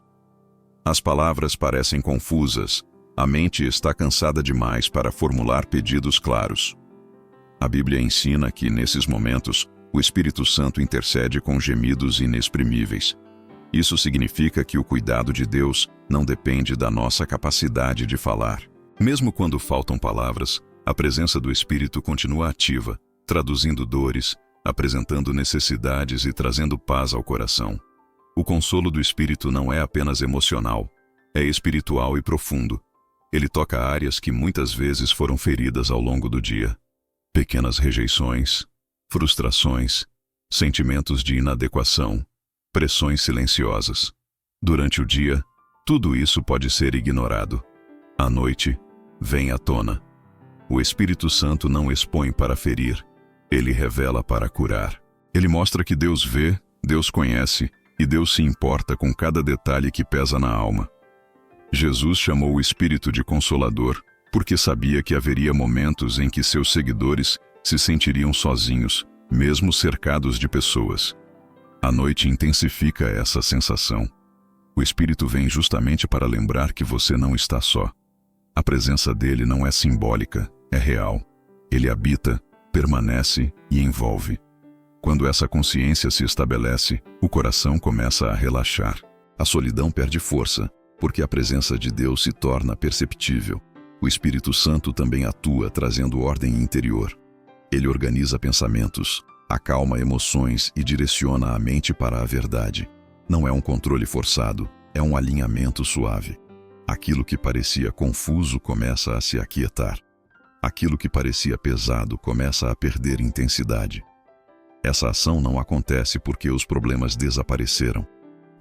As palavras parecem confusas, a mente está cansada demais para formular pedidos claros. A Bíblia ensina que, nesses momentos, o Espírito Santo intercede com gemidos inexprimíveis. Isso significa que o cuidado de Deus não depende da nossa capacidade de falar. Mesmo quando faltam palavras, a presença do Espírito continua ativa, traduzindo dores, apresentando necessidades e trazendo paz ao coração. O consolo do Espírito não é apenas emocional, é espiritual e profundo. Ele toca áreas que muitas vezes foram feridas ao longo do dia. Pequenas rejeições, frustrações, sentimentos de inadequação, pressões silenciosas. Durante o dia, tudo isso pode ser ignorado. À noite, vem à tona. O Espírito Santo não expõe para ferir, ele revela para curar. Ele mostra que Deus vê, Deus conhece e Deus se importa com cada detalhe que pesa na alma. Jesus chamou o Espírito de Consolador porque sabia que haveria momentos em que seus seguidores se sentiriam sozinhos, mesmo cercados de pessoas. A noite intensifica essa sensação. O Espírito vem justamente para lembrar que você não está só. A presença dele não é simbólica, é real. Ele habita, permanece e envolve. Quando essa consciência se estabelece, o coração começa a relaxar. A solidão perde força, porque a presença de Deus se torna perceptível. O Espírito Santo também atua trazendo ordem interior. Ele organiza pensamentos, acalma emoções e direciona a mente para a verdade. Não é um controle forçado, é um alinhamento suave. Aquilo que parecia confuso começa a se aquietar. Aquilo que parecia pesado começa a perder intensidade. Essa ação não acontece porque os problemas desapareceram,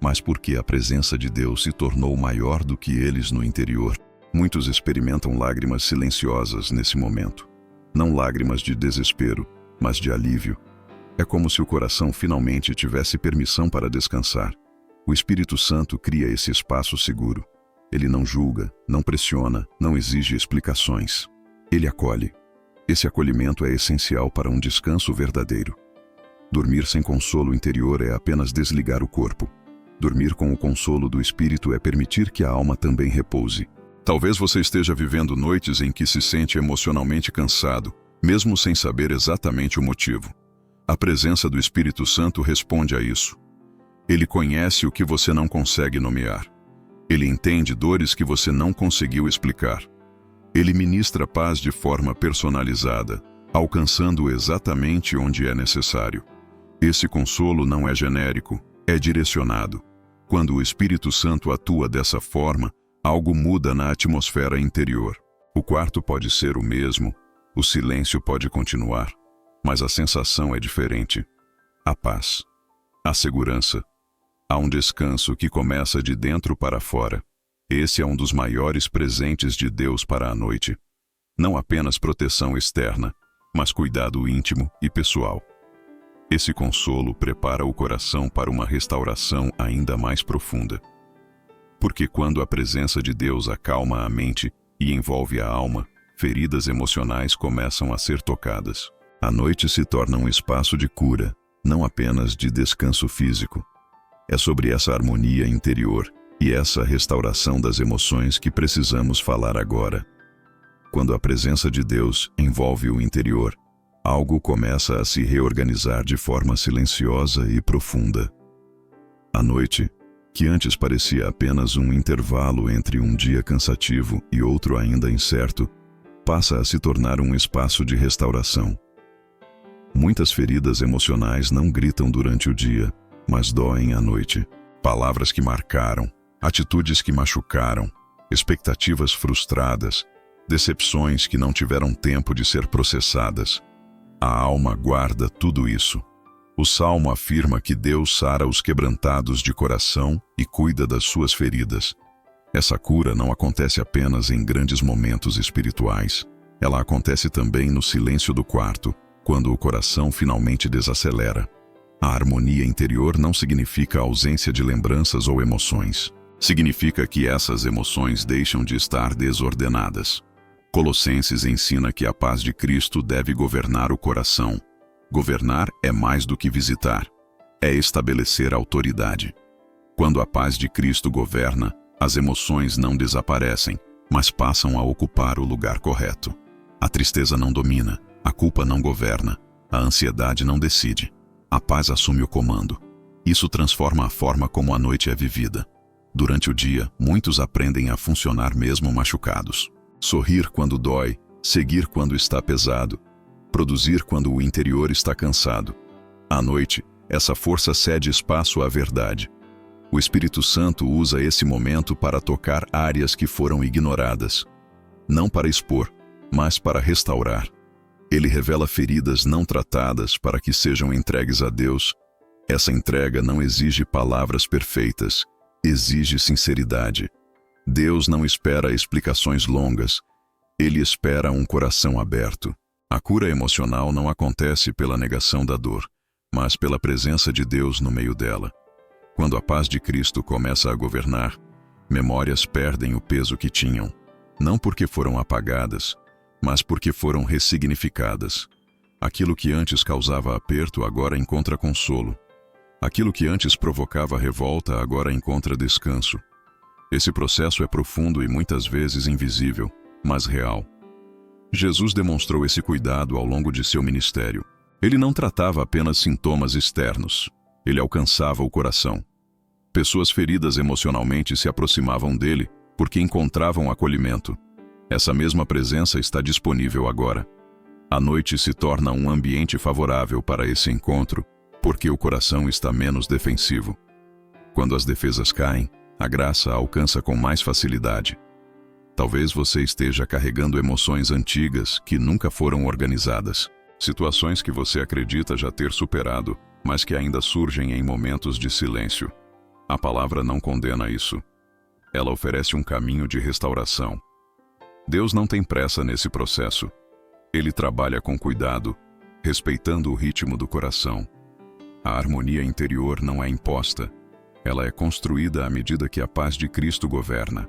mas porque a presença de Deus se tornou maior do que eles no interior. Muitos experimentam lágrimas silenciosas nesse momento. Não lágrimas de desespero, mas de alívio. É como se o coração finalmente tivesse permissão para descansar. O Espírito Santo cria esse espaço seguro. Ele não julga, não pressiona, não exige explicações. Ele acolhe. Esse acolhimento é essencial para um descanso verdadeiro. Dormir sem consolo interior é apenas desligar o corpo. Dormir com o consolo do Espírito é permitir que a alma também repouse. Talvez você esteja vivendo noites em que se sente emocionalmente cansado, mesmo sem saber exatamente o motivo. A presença do Espírito Santo responde a isso. Ele conhece o que você não consegue nomear. Ele entende dores que você não conseguiu explicar. Ele ministra paz de forma personalizada, alcançando exatamente onde é necessário. Esse consolo não é genérico, é direcionado. Quando o Espírito Santo atua dessa forma, algo muda na atmosfera interior. O quarto pode ser o mesmo, o silêncio pode continuar, mas a sensação é diferente. A paz, a segurança. Há um descanso que começa de dentro para fora. Esse é um dos maiores presentes de Deus para a noite. Não apenas proteção externa, mas cuidado íntimo e pessoal. Esse consolo prepara o coração para uma restauração ainda mais profunda. Porque quando a presença de Deus acalma a mente e envolve a alma, feridas emocionais começam a ser tocadas. A noite se torna um espaço de cura, não apenas de descanso físico. É sobre essa harmonia interior e essa restauração das emoções que precisamos falar agora. Quando a presença de Deus envolve o interior, algo começa a se reorganizar de forma silenciosa e profunda. A noite, que antes parecia apenas um intervalo entre um dia cansativo e outro ainda incerto, passa a se tornar um espaço de restauração. Muitas feridas emocionais não gritam durante o dia, mas doem à noite. Palavras que marcaram, atitudes que machucaram, expectativas frustradas, decepções que não tiveram tempo de ser processadas. A alma guarda tudo isso. O Salmo afirma que Deus sara os quebrantados de coração e cuida das suas feridas. Essa cura não acontece apenas em grandes momentos espirituais. Ela acontece também no silêncio do quarto, quando o coração finalmente desacelera. A harmonia interior não significa ausência de lembranças ou emoções. Significa que essas emoções deixam de estar desordenadas. Colossenses ensina que a paz de Cristo deve governar o coração. Governar é mais do que visitar. É estabelecer autoridade. Quando a paz de Cristo governa, as emoções não desaparecem, mas passam a ocupar o lugar correto. A tristeza não domina, a culpa não governa, a ansiedade não decide. A paz assume o comando. Isso transforma a forma como a noite é vivida. Durante o dia, muitos aprendem a funcionar mesmo machucados. Sorrir quando dói, seguir quando está pesado, produzir quando o interior está cansado. À noite, essa força cede espaço à verdade. O Espírito Santo usa esse momento para tocar áreas que foram ignoradas. Não para expor, mas para restaurar. Ele revela feridas não tratadas para que sejam entregues a Deus. Essa entrega não exige palavras perfeitas, exige sinceridade. Deus não espera explicações longas. Ele espera um coração aberto. A cura emocional não acontece pela negação da dor, mas pela presença de Deus no meio dela. Quando a paz de Cristo começa a governar, memórias perdem o peso que tinham, não porque foram apagadas, mas porque foram ressignificadas. Aquilo que antes causava aperto agora encontra consolo. Aquilo que antes provocava revolta agora encontra descanso. Esse processo é profundo e muitas vezes invisível, mas real. Jesus demonstrou esse cuidado ao longo de seu ministério. Ele não tratava apenas sintomas externos. Ele alcançava o coração. Pessoas feridas emocionalmente se aproximavam dele porque encontravam acolhimento. Essa mesma presença está disponível agora. A noite se torna um ambiente favorável para esse encontro, porque o coração está menos defensivo. Quando as defesas caem, a graça alcança com mais facilidade. Talvez você esteja carregando emoções antigas que nunca foram organizadas. Situações que você acredita já ter superado, mas que ainda surgem em momentos de silêncio. A palavra não condena isso. Ela oferece um caminho de restauração. Deus não tem pressa nesse processo. Ele trabalha com cuidado, respeitando o ritmo do coração. A harmonia interior não é imposta. Ela é construída à medida que a paz de Cristo governa.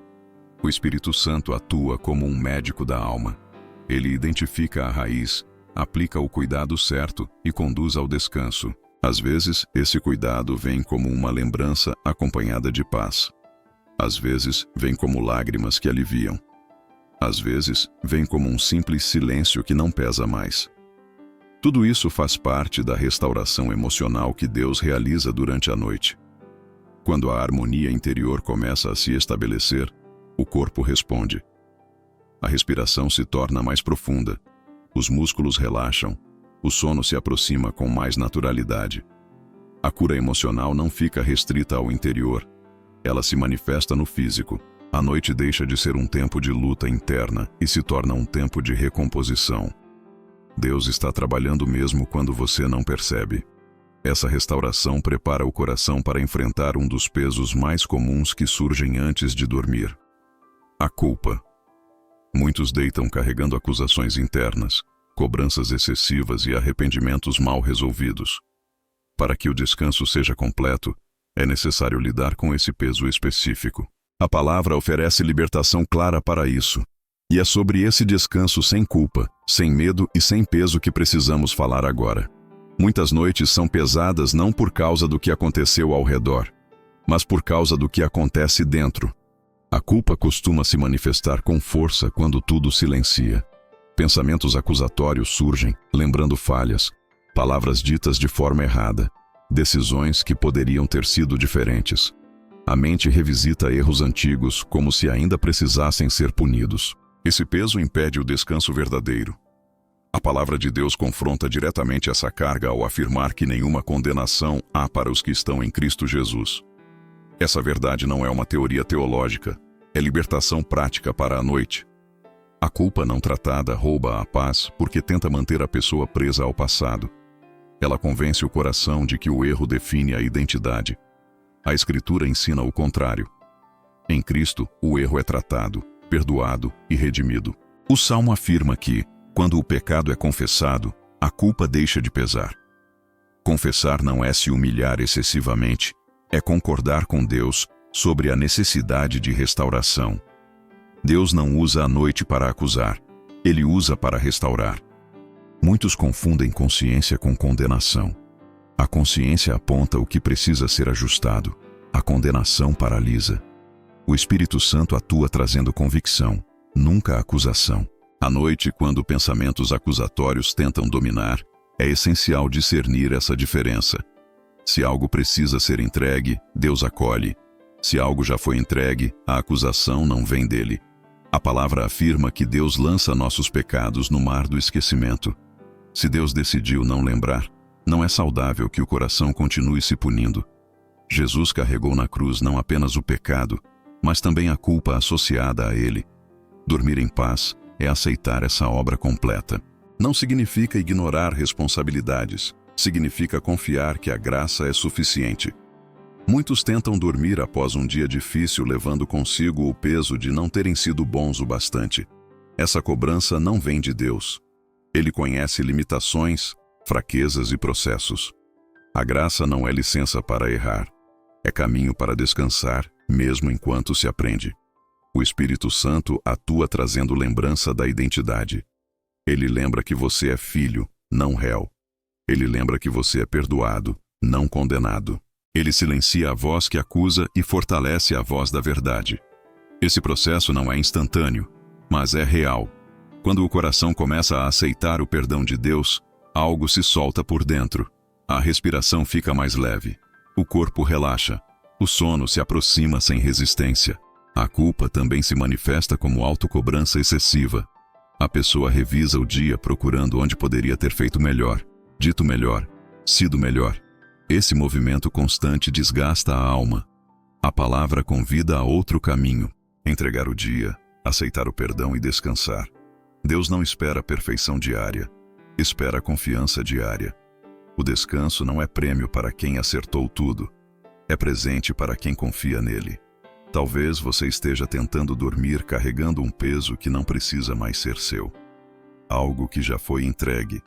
O Espírito Santo atua como um médico da alma. Ele identifica a raiz, aplica o cuidado certo e conduz ao descanso. Às vezes, esse cuidado vem como uma lembrança acompanhada de paz. Às vezes, vem como lágrimas que aliviam. Às vezes, vem como um simples silêncio que não pesa mais. Tudo isso faz parte da restauração emocional que Deus realiza durante a noite. Quando a harmonia interior começa a se estabelecer, o corpo responde. A respiração se torna mais profunda, os músculos relaxam, o sono se aproxima com mais naturalidade. A cura emocional não fica restrita ao interior, ela se manifesta no físico. A noite deixa de ser um tempo de luta interna e se torna um tempo de recomposição. Deus está trabalhando mesmo quando você não percebe. Essa restauração prepara o coração para enfrentar um dos pesos mais comuns que surgem antes de dormir: a culpa. Muitos deitam carregando acusações internas, cobranças excessivas e arrependimentos mal resolvidos. Para que o descanso seja completo, é necessário lidar com esse peso específico. A palavra oferece libertação clara para isso. E é sobre esse descanso sem culpa, sem medo e sem peso que precisamos falar agora. Muitas noites são pesadas não por causa do que aconteceu ao redor, mas por causa do que acontece dentro. A culpa costuma se manifestar com força quando tudo silencia. Pensamentos acusatórios surgem, lembrando falhas, palavras ditas de forma errada, decisões que poderiam ter sido diferentes. A mente revisita erros antigos como se ainda precisassem ser punidos. Esse peso impede o descanso verdadeiro. A palavra de Deus confronta diretamente essa carga ao afirmar que nenhuma condenação há para os que estão em Cristo Jesus. Essa verdade não é uma teoria teológica, é libertação prática para a noite. A culpa não tratada rouba a paz porque tenta manter a pessoa presa ao passado. Ela convence o coração de que o erro define a identidade. A Escritura ensina o contrário. Em Cristo, o erro é tratado, perdoado e redimido. O Salmo afirma que, quando o pecado é confessado, a culpa deixa de pesar. Confessar não é se humilhar excessivamente, é concordar com Deus sobre a necessidade de restauração. Deus não usa a noite para acusar, Ele usa para restaurar. Muitos confundem consciência com condenação. A consciência aponta o que precisa ser ajustado, a condenação paralisa. O Espírito Santo atua trazendo convicção, nunca acusação. À noite, quando pensamentos acusatórios tentam dominar, é essencial discernir essa diferença. Se algo precisa ser entregue, Deus acolhe. Se algo já foi entregue, a acusação não vem dele. A palavra afirma que Deus lança nossos pecados no mar do esquecimento. Se Deus decidiu não lembrar, não é saudável que o coração continue se punindo. Jesus carregou na cruz não apenas o pecado, mas também a culpa associada a ele. Dormir em paz é aceitar essa obra completa. Não significa ignorar responsabilidades, significa confiar que a graça é suficiente. Muitos tentam dormir após um dia difícil levando consigo o peso de não terem sido bons o bastante. Essa cobrança não vem de Deus. Ele conhece limitações, fraquezas e processos. A graça não é licença para errar. É caminho para descansar, mesmo enquanto se aprende. O Espírito Santo atua trazendo lembrança da identidade. Ele lembra que você é filho, não réu. Ele lembra que você é perdoado, não condenado. Ele silencia a voz que acusa e fortalece a voz da verdade. Esse processo não é instantâneo, mas é real. Quando o coração começa a aceitar o perdão de Deus, algo se solta por dentro. A respiração fica mais leve. O corpo relaxa. O sono se aproxima sem resistência. A culpa também se manifesta como autocobrança excessiva. A pessoa revisa o dia procurando onde poderia ter feito melhor, dito melhor, sido melhor. Esse movimento constante desgasta a alma. A palavra convida a outro caminho, entregar o dia, aceitar o perdão e descansar. Deus não espera perfeição diária, espera confiança diária. O descanso não é prêmio para quem acertou tudo, é presente para quem confia nele. Talvez você esteja tentando dormir carregando um peso que não precisa mais ser seu. Algo que já foi entregue,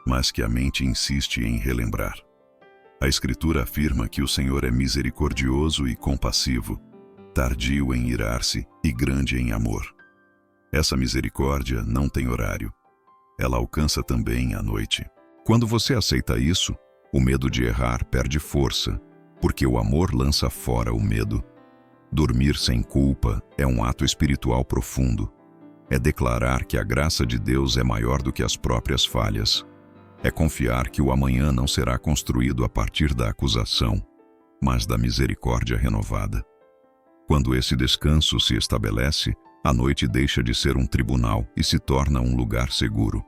mas que a mente insiste em relembrar. A Escritura afirma que o Senhor é misericordioso e compassivo, tardio em irar-se e grande em amor. Essa misericórdia não tem horário. Ela alcança também a noite. Quando você aceita isso, o medo de errar perde força, porque o amor lança fora o medo. Dormir sem culpa é um ato espiritual profundo. É declarar que a graça de Deus é maior do que as próprias falhas. É confiar que o amanhã não será construído a partir da acusação, mas da misericórdia renovada. Quando esse descanso se estabelece, a noite deixa de ser um tribunal e se torna um lugar seguro.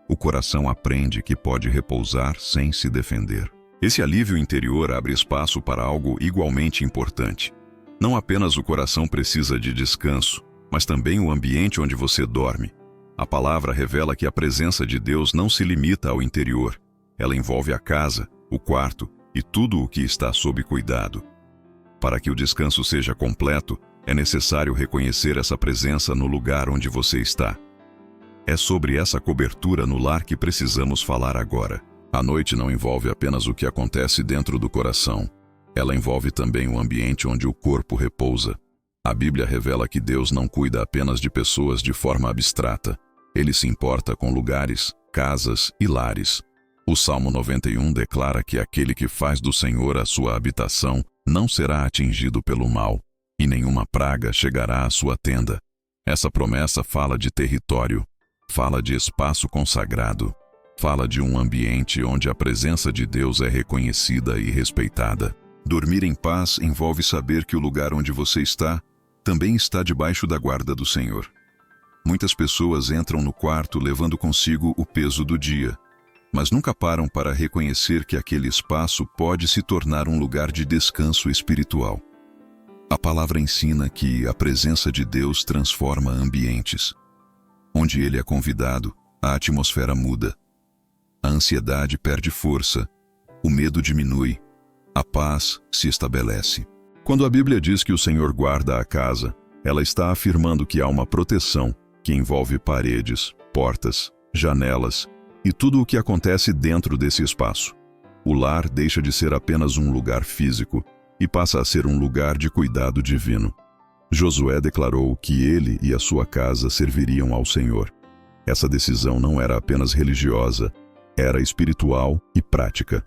O coração aprende que pode repousar sem se defender. Esse alívio interior abre espaço para algo igualmente importante. Não apenas o coração precisa de descanso, mas também o ambiente onde você dorme. A palavra revela que a presença de Deus não se limita ao interior. Ela envolve a casa, o quarto e tudo o que está sob cuidado. Para que o descanso seja completo, é necessário reconhecer essa presença no lugar onde você está. É sobre essa cobertura no lar que precisamos falar agora. A noite não envolve apenas o que acontece dentro do coração. Ela envolve também o ambiente onde o corpo repousa. A Bíblia revela que Deus não cuida apenas de pessoas de forma abstrata. Ele se importa com lugares, casas e lares. O Salmo 91 declara que aquele que faz do Senhor a sua habitação não será atingido pelo mal, e nenhuma praga chegará à sua tenda. Essa promessa fala de território, fala de espaço consagrado, fala de um ambiente onde a presença de Deus é reconhecida e respeitada. Dormir em paz envolve saber que o lugar onde você está também está debaixo da guarda do Senhor. Muitas pessoas entram no quarto levando consigo o peso do dia, mas nunca param para reconhecer que aquele espaço pode se tornar um lugar de descanso espiritual. A palavra ensina que a presença de Deus transforma ambientes. Onde Ele é convidado, a atmosfera muda. A ansiedade perde força, o medo diminui, a paz se estabelece. Quando a Bíblia diz que o Senhor guarda a casa, ela está afirmando que há uma proteção que envolve paredes, portas, janelas e tudo o que acontece dentro desse espaço. O lar deixa de ser apenas um lugar físico e passa a ser um lugar de cuidado divino. Josué declarou que ele e a sua casa serviriam ao Senhor. Essa decisão não era apenas religiosa, era espiritual e prática.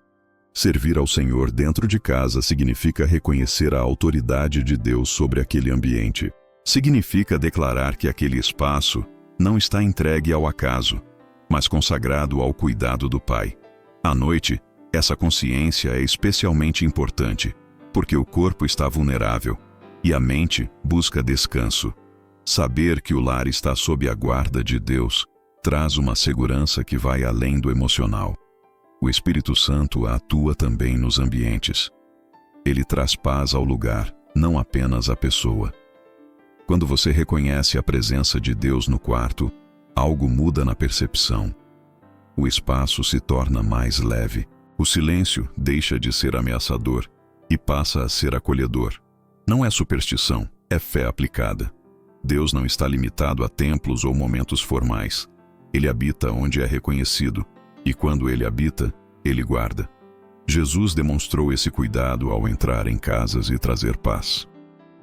Servir ao Senhor dentro de casa significa reconhecer a autoridade de Deus sobre aquele ambiente. Significa declarar que aquele espaço não está entregue ao acaso, mas consagrado ao cuidado do Pai. À noite, essa consciência é especialmente importante, porque o corpo está vulnerável e a mente busca descanso. Saber que o lar está sob a guarda de Deus traz uma segurança que vai além do emocional. O Espírito Santo atua também nos ambientes. Ele traz paz ao lugar, não apenas à pessoa. Quando você reconhece a presença de Deus no quarto, algo muda na percepção. O espaço se torna mais leve. O silêncio deixa de ser ameaçador e passa a ser acolhedor. Não é superstição, é fé aplicada. Deus não está limitado a templos ou momentos formais. Ele habita onde é reconhecido, e quando Ele habita, Ele guarda. Jesus demonstrou esse cuidado ao entrar em casas e trazer paz.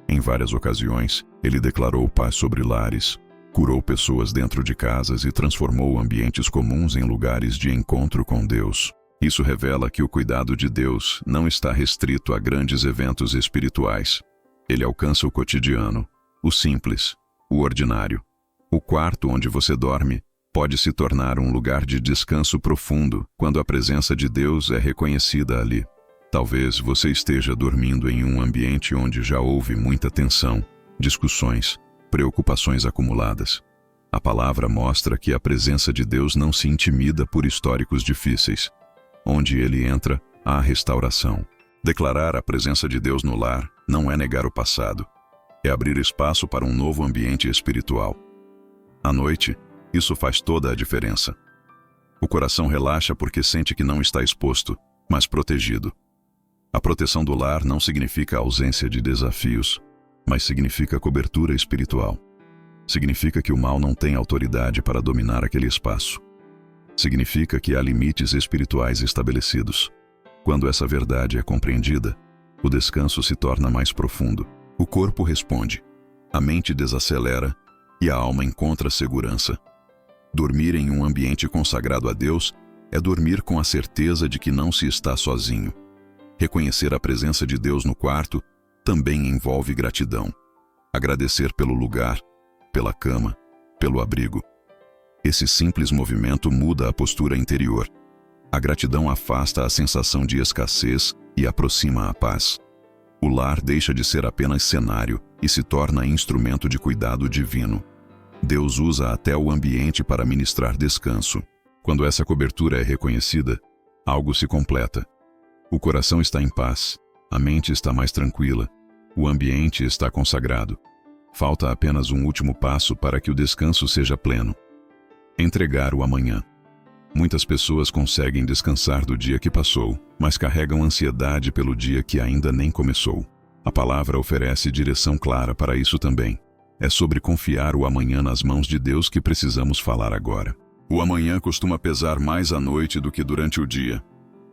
Em várias ocasiões, Ele declarou paz sobre lares, curou pessoas dentro de casas e transformou ambientes comuns em lugares de encontro com Deus. Isso revela que o cuidado de Deus não está restrito a grandes eventos espirituais. Ele alcança o cotidiano, o simples, o ordinário. O quarto onde você dorme pode se tornar um lugar de descanso profundo quando a presença de Deus é reconhecida ali. Talvez você esteja dormindo em um ambiente onde já houve muita tensão, discussões, preocupações acumuladas. A palavra mostra que a presença de Deus não se intimida por históricos difíceis. Onde Ele entra, há restauração. Declarar a presença de Deus no lar não é negar o passado, é abrir espaço para um novo ambiente espiritual. À noite, isso faz toda a diferença. O coração relaxa porque sente que não está exposto, mas protegido. A proteção do lar não significa ausência de desafios, mas significa cobertura espiritual. Significa que o mal não tem autoridade para dominar aquele espaço. Significa que há limites espirituais estabelecidos. Quando essa verdade é compreendida, o descanso se torna mais profundo. O corpo responde, a mente desacelera e a alma encontra segurança. Dormir em um ambiente consagrado a Deus é dormir com a certeza de que não se está sozinho. Reconhecer a presença de Deus no quarto também envolve gratidão. Agradecer pelo lugar, pela cama, pelo abrigo. Esse simples movimento muda a postura interior. A gratidão afasta a sensação de escassez e aproxima a paz. O lar deixa de ser apenas cenário e se torna instrumento de cuidado divino. Deus usa até o ambiente para ministrar descanso. Quando essa cobertura é reconhecida, algo se completa. O coração está em paz, a mente está mais tranquila, o ambiente está consagrado. Falta apenas um último passo para que o descanso seja pleno. Entregar o amanhã. Muitas pessoas conseguem descansar do dia que passou, mas carregam ansiedade pelo dia que ainda nem começou. A palavra oferece direção clara para isso também. É sobre confiar o amanhã nas mãos de Deus que precisamos falar agora. O amanhã costuma pesar mais à noite do que durante o dia.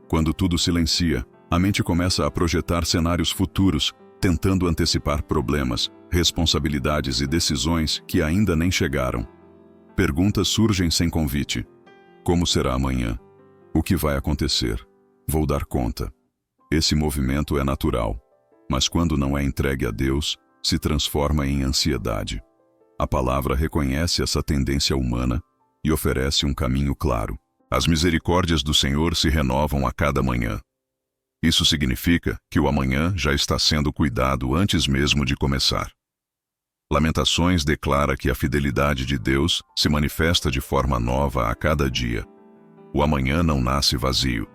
Quando tudo silencia, a mente começa a projetar cenários futuros, tentando antecipar problemas, responsabilidades e decisões que ainda nem chegaram. Perguntas surgem sem convite. Como será amanhã? O que vai acontecer? Vou dar conta. Esse movimento é natural, mas quando não é entregue a Deus, se transforma em ansiedade. A palavra reconhece essa tendência humana e oferece um caminho claro. As misericórdias do Senhor se renovam a cada manhã. Isso significa que o amanhã já está sendo cuidado antes mesmo de começar. Lamentações declara que a fidelidade de Deus se manifesta de forma nova a cada dia. O amanhã não nasce vazio.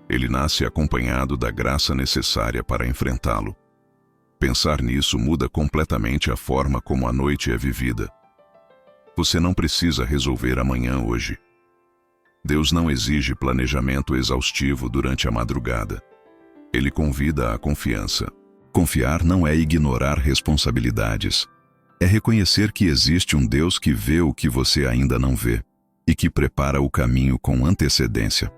Ele nasce acompanhado da graça necessária para enfrentá-lo. Pensar nisso muda completamente a forma como a noite é vivida. Você não precisa resolver amanhã hoje. Deus não exige planejamento exaustivo durante a madrugada. Ele convida à confiança. Confiar não é ignorar responsabilidades. É reconhecer que existe um Deus que vê o que você ainda não vê e que prepara o caminho com antecedência.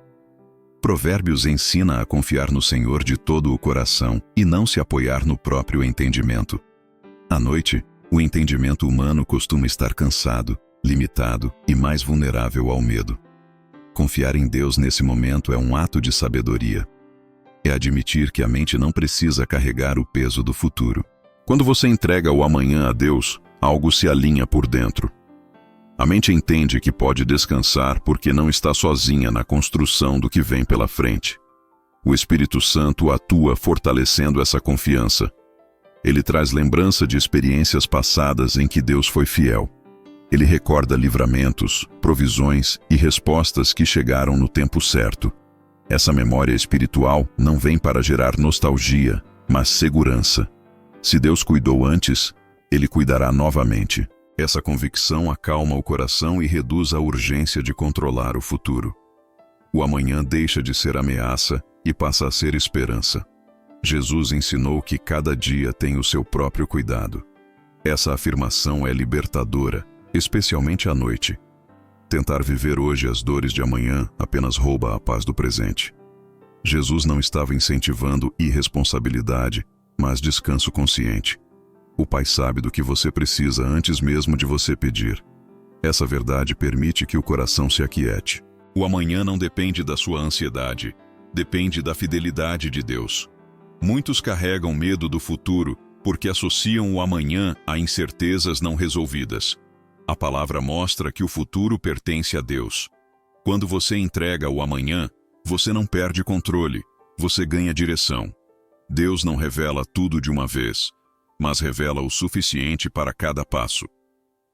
Provérbios ensina a confiar no Senhor de todo o coração e não se apoiar no próprio entendimento. À noite, o entendimento humano costuma estar cansado, limitado e mais vulnerável ao medo. Confiar em Deus nesse momento é um ato de sabedoria. É admitir que a mente não precisa carregar o peso do futuro. Quando você entrega o amanhã a Deus, algo se alinha por dentro. A mente entende que pode descansar porque não está sozinha na construção do que vem pela frente. O Espírito Santo atua fortalecendo essa confiança. Ele traz lembrança de experiências passadas em que Deus foi fiel. Ele recorda livramentos, provisões e respostas que chegaram no tempo certo. Essa memória espiritual não vem para gerar nostalgia, mas segurança. Se Deus cuidou antes, Ele cuidará novamente. Essa convicção acalma o coração e reduz a urgência de controlar o futuro. O amanhã deixa de ser ameaça e passa a ser esperança. Jesus ensinou que cada dia tem o seu próprio cuidado. Essa afirmação é libertadora, especialmente à noite. Tentar viver hoje as dores de amanhã apenas rouba a paz do presente. Jesus não estava incentivando irresponsabilidade, mas descanso consciente. O Pai sabe do que você precisa antes mesmo de você pedir. Essa verdade permite que o coração se aquiete. O amanhã não depende da sua ansiedade, depende da fidelidade de Deus. Muitos carregam medo do futuro porque associam o amanhã a incertezas não resolvidas. A palavra mostra que o futuro pertence a Deus. Quando você entrega o amanhã, você não perde controle, você ganha direção. Deus não revela tudo de uma vez, mas revela o suficiente para cada passo.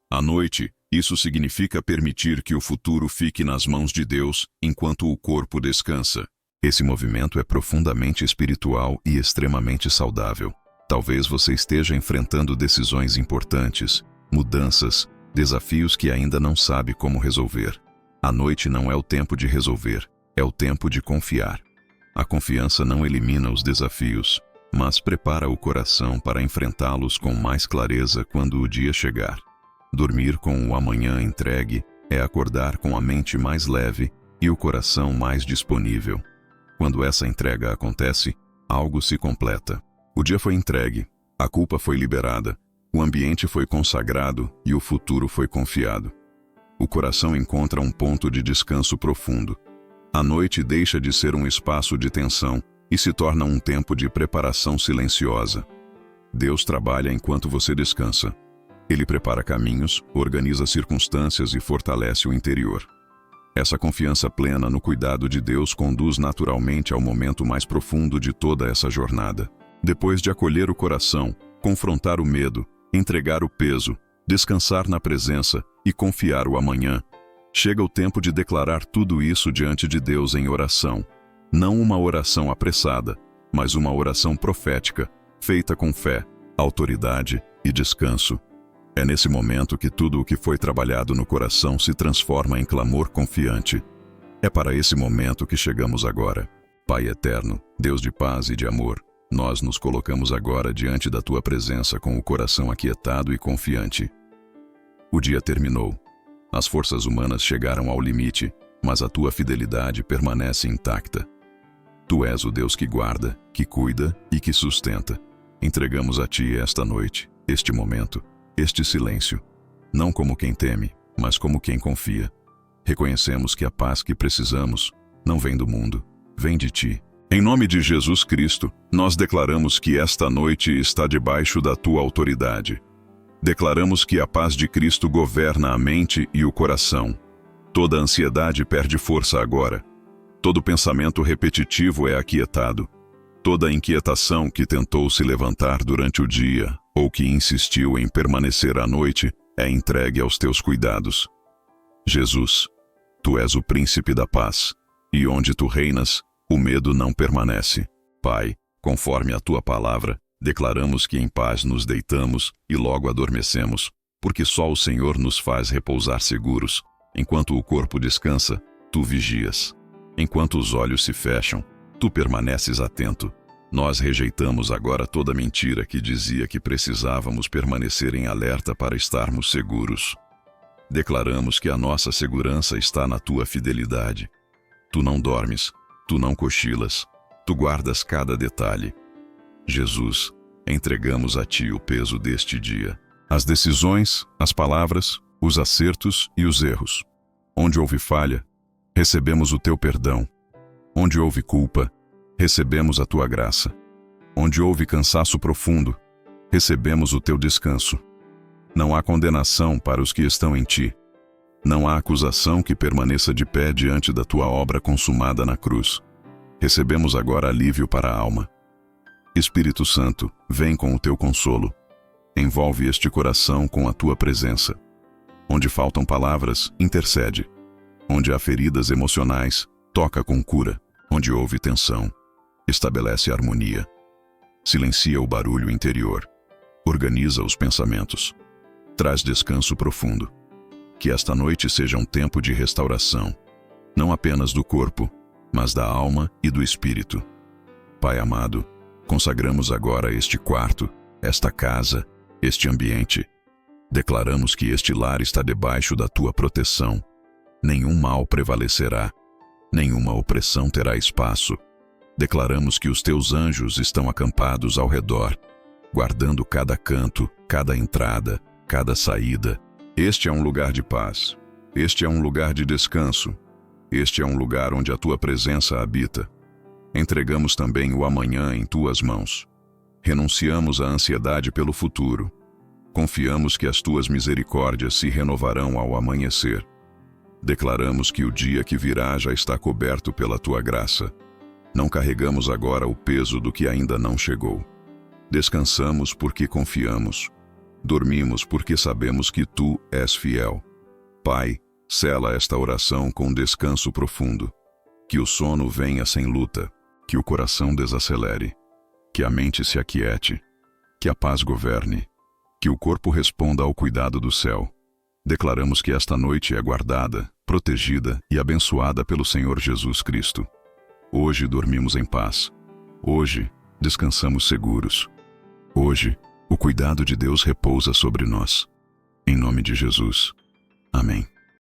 À noite, isso significa permitir que o futuro fique nas mãos de Deus enquanto o corpo descansa. Esse movimento é profundamente espiritual e extremamente saudável. Talvez você esteja enfrentando decisões importantes, mudanças, desafios que ainda não sabe como resolver. A noite não é o tempo de resolver, é o tempo de confiar. A confiança não elimina os desafios, mas prepara o coração para enfrentá-los com mais clareza quando o dia chegar. Dormir com o amanhã entregue é acordar com a mente mais leve e o coração mais disponível. Quando essa entrega acontece, algo se completa. O dia foi entregue, a culpa foi liberada, o ambiente foi consagrado e o futuro foi confiado. O coração encontra um ponto de descanso profundo. A noite deixa de ser um espaço de tensão e se torna um tempo de preparação silenciosa. Deus trabalha enquanto você descansa. Ele prepara caminhos, organiza circunstâncias e fortalece o interior. Essa confiança plena no cuidado de Deus conduz naturalmente ao momento mais profundo de toda essa jornada. Depois de acolher o coração, confrontar o medo, entregar o peso, descansar na presença e confiar o amanhã, chega o tempo de declarar tudo isso diante de Deus em oração. Não uma oração apressada, mas uma oração profética, feita com fé, autoridade e descanso. É nesse momento que tudo o que foi trabalhado no coração se transforma em clamor confiante. É para esse momento que chegamos agora. Pai eterno, Deus de paz e de amor, nós nos colocamos agora diante da Tua presença com o coração aquietado e confiante. O dia terminou. As forças humanas chegaram ao limite, mas a Tua fidelidade permanece intacta. Tu és o Deus que guarda, que cuida e que sustenta. Entregamos a Ti esta noite este momento, este silêncio, não como quem teme, mas como quem confia. Reconhecemos que a paz que precisamos não vem do mundo, vem de ti. Em nome de Jesus Cristo, nós declaramos que esta noite está debaixo da tua autoridade. Declaramos que a paz de Cristo governa a mente e o coração. Toda ansiedade perde força agora. Todo pensamento repetitivo é aquietado. Toda inquietação que tentou se levantar durante o dia ou que insistiu em permanecer à noite é entregue aos teus cuidados. Jesus, tu és o príncipe da paz, e onde tu reinas, o medo não permanece. Pai, conforme a tua palavra, declaramos que em paz nos deitamos e logo adormecemos, porque só o Senhor nos faz repousar seguros. Enquanto o corpo descansa, tu vigias. Enquanto os olhos se fecham, tu permaneces atento. Nós rejeitamos agora toda mentira que dizia que precisávamos permanecer em alerta para estarmos seguros. Declaramos que a nossa segurança está na tua fidelidade. Tu não dormes, tu não cochilas, tu guardas cada detalhe. Jesus, entregamos a ti o peso deste dia. As decisões, as palavras, os acertos e os erros. Onde houve falha, recebemos o teu perdão. Onde houve culpa, recebemos a tua graça. Onde houve cansaço profundo, recebemos o teu descanso. Não há condenação para os que estão em ti. Não há acusação que permaneça de pé diante da tua obra consumada na cruz. Recebemos agora alívio para a alma. Espírito Santo, vem com o teu consolo. Envolve este coração com a tua presença. Onde faltam palavras, intercede. Onde há feridas emocionais, toca com cura. Onde houve tensão, estabelece harmonia. Silencia o barulho interior. Organiza os pensamentos. Traz descanso profundo. Que esta noite seja um tempo de restauração, não apenas do corpo, mas da alma e do espírito. Pai amado, consagramos agora este quarto, esta casa, este ambiente. Declaramos que este lar está debaixo da tua proteção. Nenhum mal prevalecerá. Nenhuma opressão terá espaço. Declaramos que os teus anjos estão acampados ao redor, guardando cada canto, cada entrada, cada saída. Este é um lugar de paz. Este é um lugar de descanso. Este é um lugar onde a tua presença habita. Entregamos também o amanhã em tuas mãos. Renunciamos à ansiedade pelo futuro. Confiamos que as tuas misericórdias se renovarão ao amanhecer. Declaramos que o dia que virá já está coberto pela tua graça. Não carregamos agora o peso do que ainda não chegou. Descansamos porque confiamos. Dormimos porque sabemos que tu és fiel. Pai, sela esta oração com descanso profundo. Que o sono venha sem luta, que o coração desacelere, que a mente se aquiete, que a paz governe, que o corpo responda ao cuidado do céu. Declaramos que esta noite é guardada, protegida e abençoada pelo Senhor Jesus Cristo. Hoje dormimos em paz. Hoje descansamos seguros. Hoje o cuidado de Deus repousa sobre nós. Em nome de Jesus. Amém.